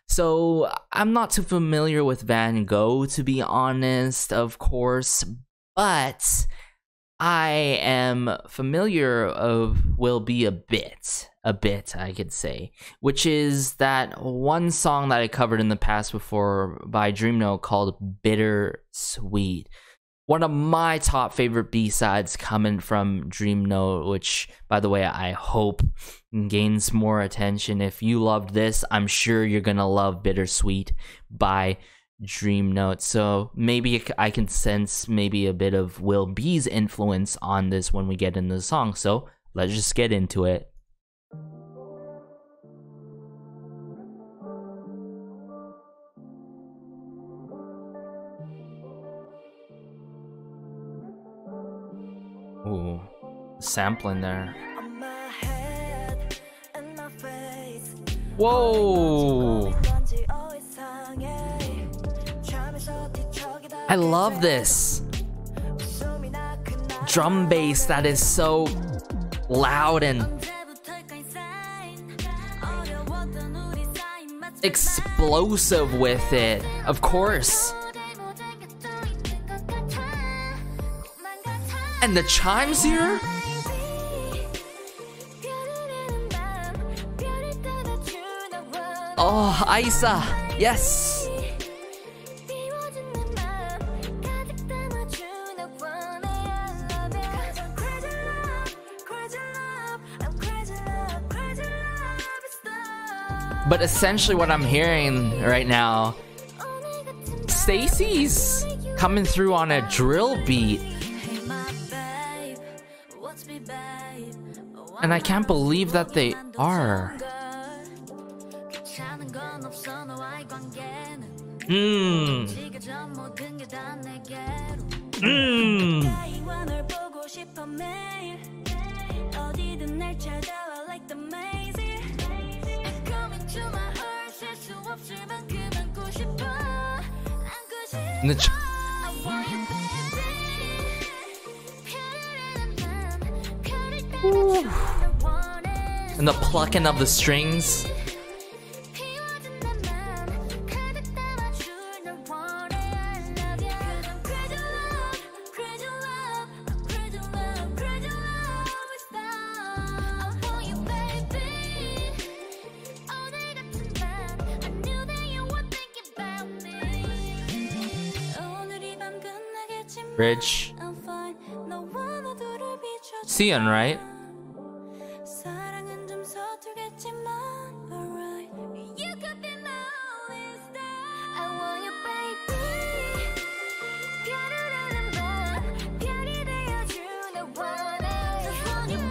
So I'm not too familiar with Van Gogh, to be honest, of course, but I am familiar of Will B a bit, I could say, which is that one song that I covered in the past before by Dreamnote called Bitter Sweet. one of my top favorite B-sides coming from Dream Note, which, by the way, I hope gains more attention. If you loved this, I'm sure you're gonna love Bittersweet by Dream Note. So maybe I can sense maybe a bit of Will B's influence on this when we get into the song. So let's just get into it. Ooh, sampling there. Whoa! I love this drum bass that is so loud and explosive with it, of course. And the chimes here? Oh, Irsyad, yes. But essentially what I'm hearing right now, STAYC's coming through on a drill beat. And I can't believe that they are. And the plucking of the strings. Bridge. Sion, right?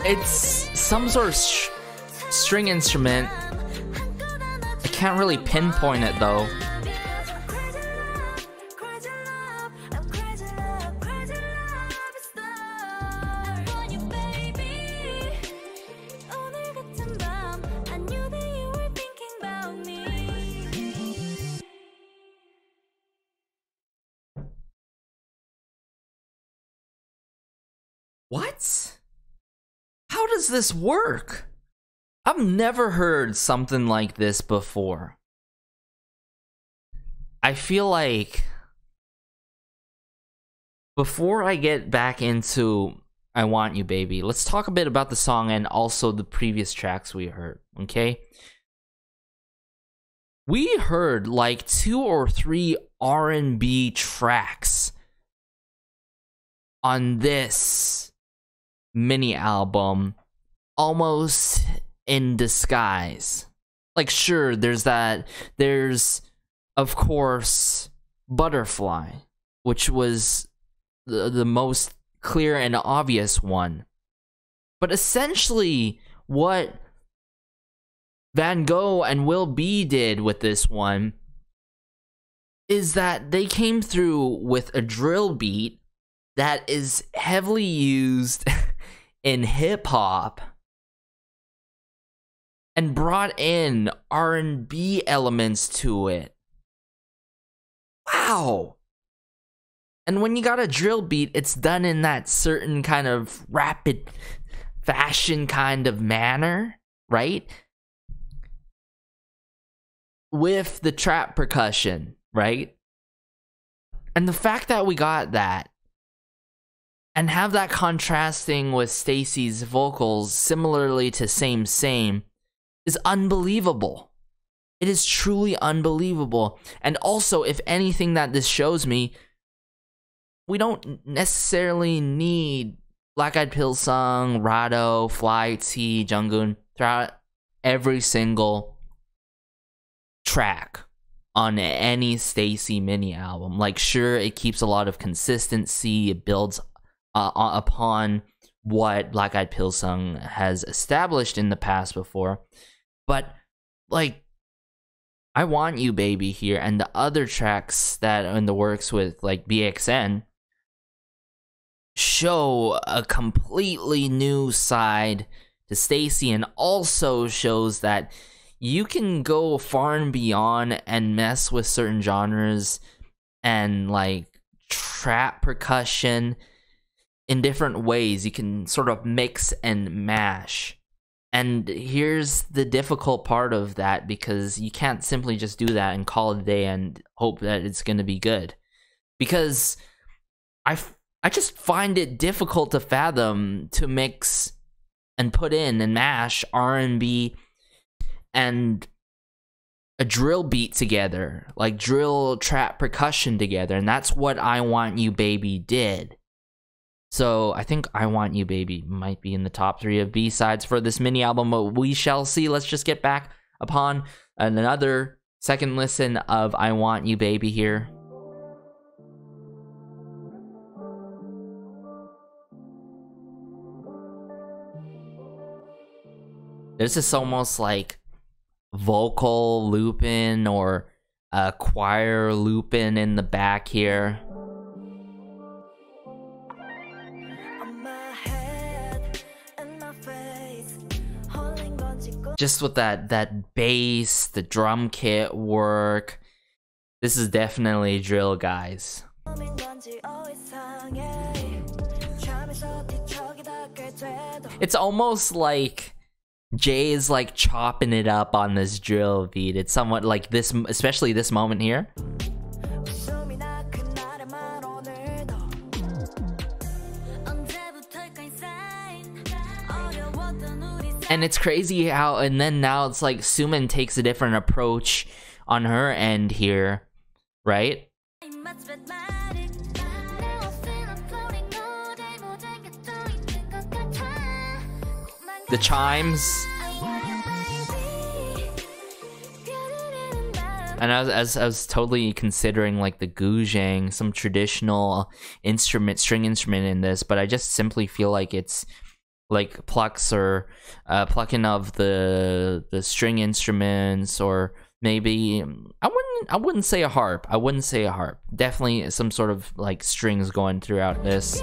It's some sort of string instrument. I can't really pinpoint it though. What? How does this work? I've never heard something like this before. I feel like before I get back into I Want You Baby, let's talk a bit about the song and also the previous tracks we heard, okay? We heard like 2 or 3 R&B tracks on this mini album, almost in disguise. Like, sure, there's of course Butterfly, which was the most clear and obvious one. But essentially what Van Gogh and Will B did with this one is that they came through with a drill beat that is heavily used in hip-hop and brought in R&B elements to it. Wow. And when you got a drill beat, it's done in that certain kind of rapid fashion kind of manner, right? With the trap percussion, right? And the fact that we got that and have that contrasting with STAYC's vocals similarly to Same Same is unbelievable. It is truly unbelievable. And also, if anything that this shows me, we don't necessarily need Black Eyed Pills song, Rado, Fly, T, Jungkook throughout every single track on any STAYC mini album. Like, sure, it keeps a lot of consistency, it builds upon what Black Eyed Pills song has established in the past before, but like, I Want You Baby here and the other tracks that are in the works with like BXN show a completely new side to STAYC, and also shows that you can go far and beyond and mess with certain genres and like trap percussion in different ways. You can sort of mix and mash. And here's the difficult part of that, because you can't simply just do that and call it a day and hope that it's going to be good. Because I just find it difficult to fathom to mix and put in and mash R&B and a drill beat together, like drill trap percussion together, and that's what I Want You Baby did. So I think I Want You Baby might be in the top 3 of B-sides for this mini album, but we shall see. Let's just get back upon another second listen of I Want You Baby here. There's this almost like vocal looping or a choir looping in the back here. Just with that bass, the drum kit work. This is definitely drill, guys. It's almost like Jay is like chopping it up on this drill beat. It's somewhat like this, especially this moment here. And it's crazy how, and then now it's like Sumin takes a different approach on her end here, right? The chimes. And I was totally considering like the guzheng, some traditional instrument, string instrument in this, but I just simply feel like it's like plucks or plucking of the string instruments, or maybe I wouldn't say a harp. I wouldn't say a harp. Definitely some sort of like strings going throughout this.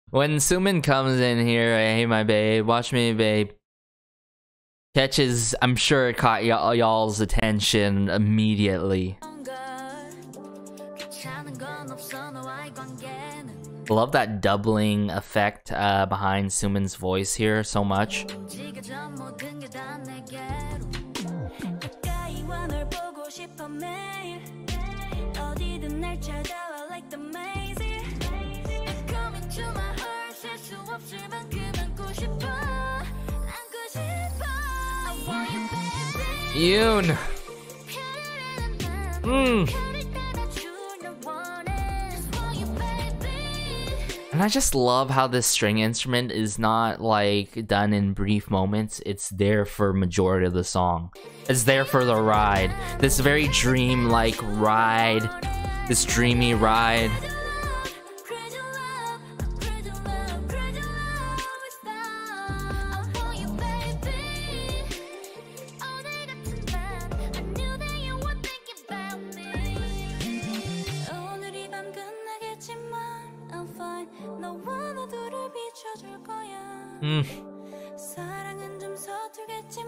When Sumin comes in here, hey my babe, watch me babe, catches, I'm sure it caught y'all's attention immediately. Love that doubling effect behind Sumin's voice here so much. Yoon. And I just love how this string instrument is not like done in brief moments. It's there for majority of the song. It's there for the ride. This very dream-like ride. This dreamy ride.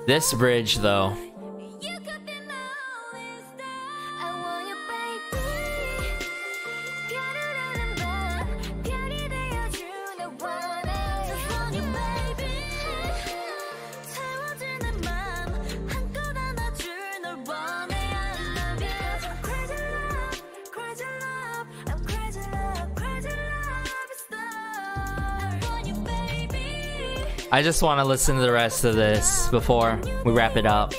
This bridge though. I just want to listen to the rest of this before we wrap it up.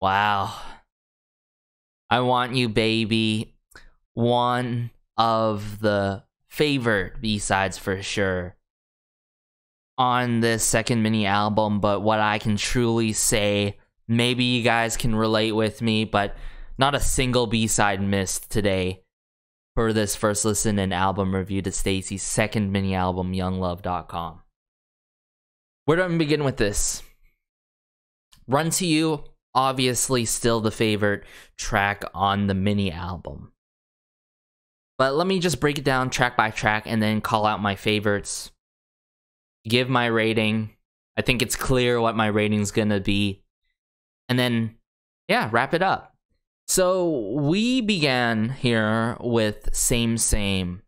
Wow. I Want You Baby, one of the favorite B-sides for sure on this second mini album, but what I can truly say, maybe you guys can relate with me, but not a single B-side missed today for this first listen and album review to STAYC's second mini album, YoungLove.com. Where do I begin with this? Run to You, obviously still the favorite track on the mini album. But let me just break it down track by track and then call out my favorites. Give my rating. I think it's clear what my rating's gonna be. And then, yeah, wrap it up. So we began here with Same Same.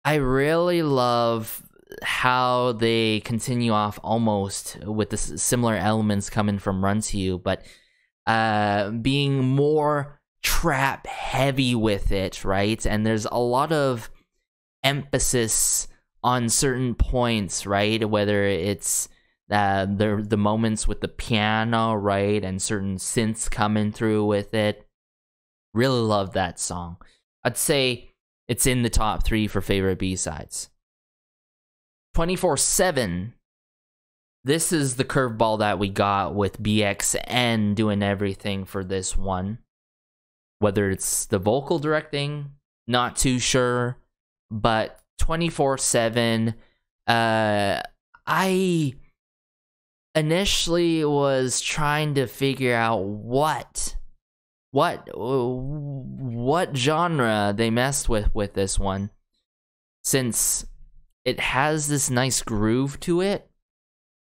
I really love how they continue off almost with the similar elements coming from Run to You, but being more trap heavy with it, right? And there's a lot of emphasis on certain points, right? Whether it's the moments with the piano, right, and certain synths coming through with it. Really love that song. I'd say it's in the top 3 for favorite B-sides. 24/7. This is the curveball that we got with BXN doing everything for this one. Whether it's the vocal directing, not too sure, but 24/7. I initially was trying to figure out what genre they messed with this one, since it has this nice groove to it,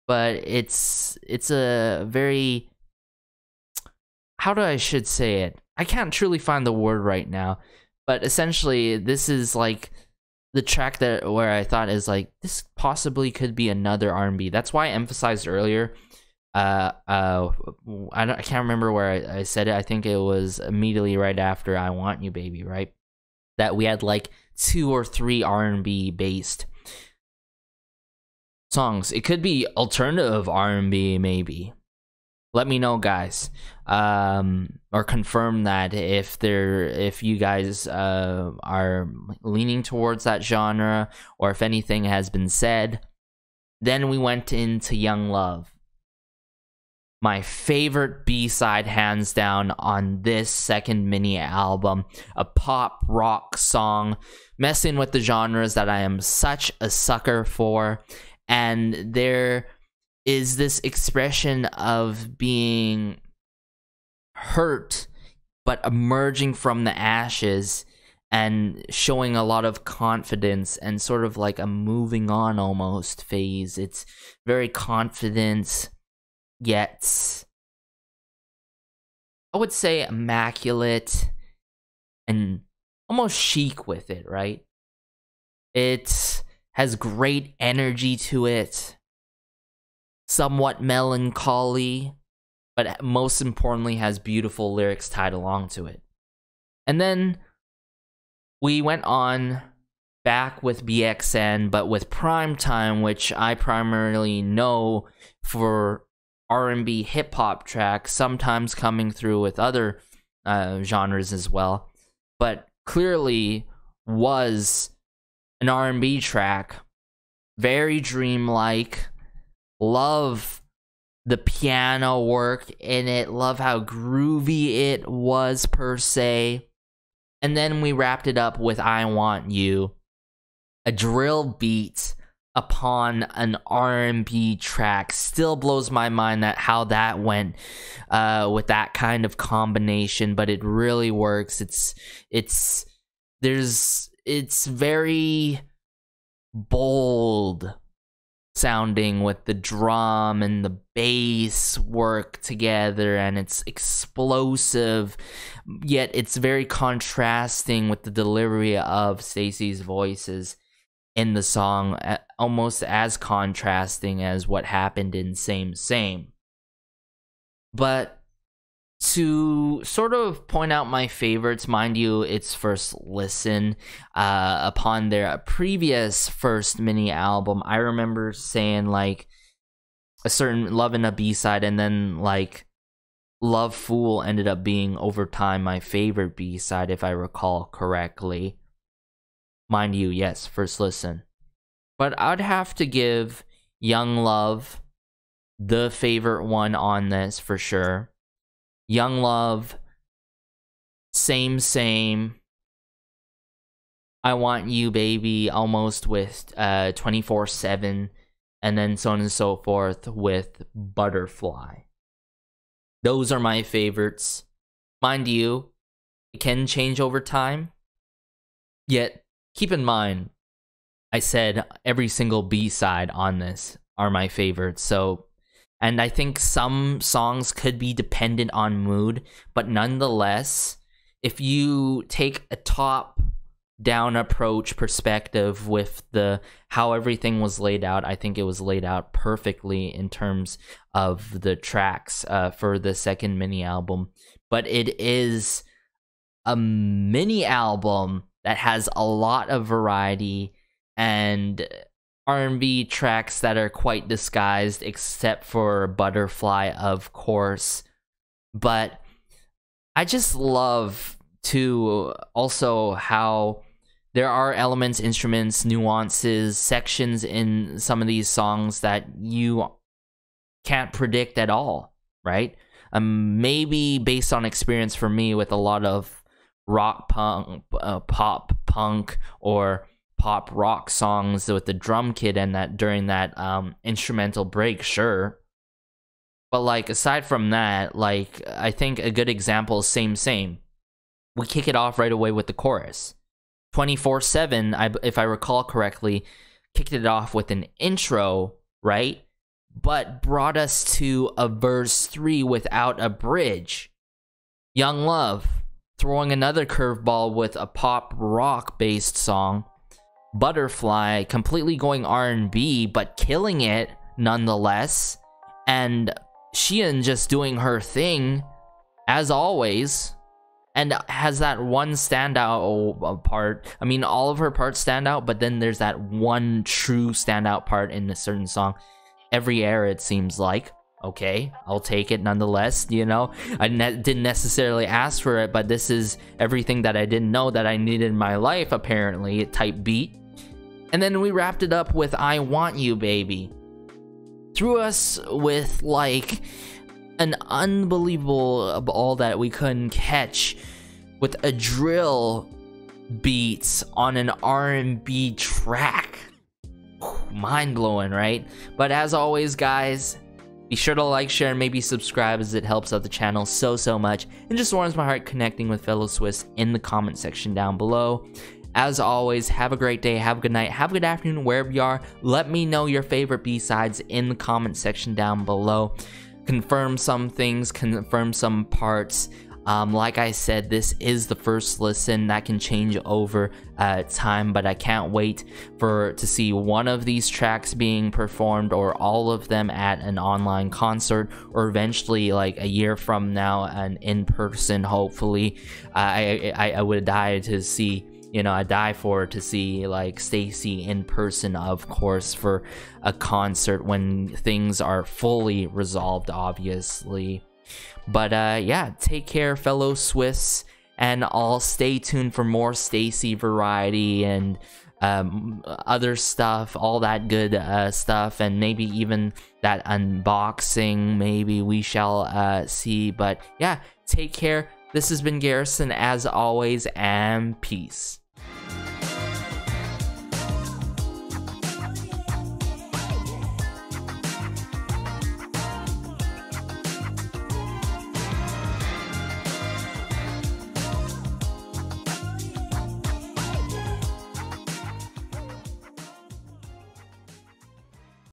but it's a very, how do I should say it? I can't truly find the word right now, but essentially this is like the track where I thought is like, this possibly could be another R&B. That's why I emphasized earlier. I can't remember where I said it. I think it was immediately right after I Want You Baby, right? That we had like 2 or 3 R&B based songs. It could be alternative R&B, maybe. Let me know, guys, or confirm that if you guys are leaning towards that genre, or if anything has been said. Then we went into Young Love. My favorite B-side, hands down, on this second mini album. A pop rock song, messing with the genres that I am such a sucker for. And there is this expression of being hurt, but emerging from the ashes and showing a lot of confidence and sort of like a moving on almost phase. It's very confident, yet I would say immaculate and almost chic with it, right? It has great energy to it, somewhat melancholy, but most importantly has beautiful lyrics tied along to it. And then we went on back with BXN, but with Primetime, which I primarily know for R&B hip-hop tracks, sometimes coming through with other genres as well, but clearly was an R&B track, very dreamlike. Love the piano work in it, love how groovy it was per se. And then we wrapped it up with I Want You, a drill beat upon an R&B track. Still blows my mind that how that went with that kind of combination, but it really works. It's very bold sounding with the drum and the bass work together, and it's explosive, yet it's very contrasting with the delivery of STAYC's voices in the song, almost as contrasting as what happened in Same Same. But to sort of point out my favorites, mind you, it's first listen. Upon their previous first mini album, I remember saying like a certain Love in a B-side, and then like Love Fool ended up being over time my favorite B-side, if I recall correctly. Mind you, yes, first listen. But I'd have to give Young Love the favorite one on this for sure. Young Love, Same, I Want You Baby, almost with 24/7, and then so on and so forth with Butterfly. Those are my favorites. Mind you, it can change over time. Yet, keep in mind, I said every single B-side on this are my favorites, so... And I think some songs could be dependent on mood, but nonetheless, if you take a top-down approach perspective with how everything was laid out, I think it was laid out perfectly in terms of the tracks for the second mini album. But it is a mini album that has a lot of variety and R&B tracks that are quite disguised, except for Butterfly, of course. But I just love too also how there are elements, instruments, nuances, sections in some of these songs that you can't predict at all, right? Maybe based on experience for me with a lot of rock punk, pop punk, or pop rock songs with the drum kit and that during that instrumental break, sure. But like aside from that, like I think a good example is Same. We kick it off right away with the chorus. 24/7, if I recall correctly, kicked it off with an intro, right? But brought us to a verse 3 without a bridge. Young Love, throwing another curveball with a pop rock based song. Butterfly, completely going R&B, but killing it nonetheless. And Sheehan just doing her thing, as always. And has that one standout part. I mean, all of her parts stand out, but then there's that one true standout part in a certain song. Every era, it seems like. Okay, I'll take it nonetheless, you know. I didn't necessarily ask for it, but this is everything that I didn't know that I needed in my life, apparently, type beat. And then we wrapped it up with I Want You Baby. Threw us with like an unbelievable all that we couldn't catch with a drill beats on an R&B track. Mind-blowing, right? But as always, guys, be sure to like, share, and maybe subscribe, as it helps out the channel so much, and just warms my heart connecting with fellow Swiss in the comment section down below. As always, have a great day, have a good night, have a good afternoon, wherever you are. Let me know your favorite B-sides in the comment section down below. Confirm some things, confirm some parts. Like I said, this is the first listen. That can change over time, but I can't wait to see one of these tracks being performed, or all of them at an online concert, or eventually like a year from now, and in person, hopefully. I would die to see, you know, I die to see like STAYC in person, of course, for a concert when things are fully resolved, obviously. But yeah, take care, fellow Swiss, and I'll stay tuned for more STAYC variety and other stuff, all that good stuff, and maybe even that unboxing, maybe we shall see. But yeah, take care. This has been Garrison, as always, and peace.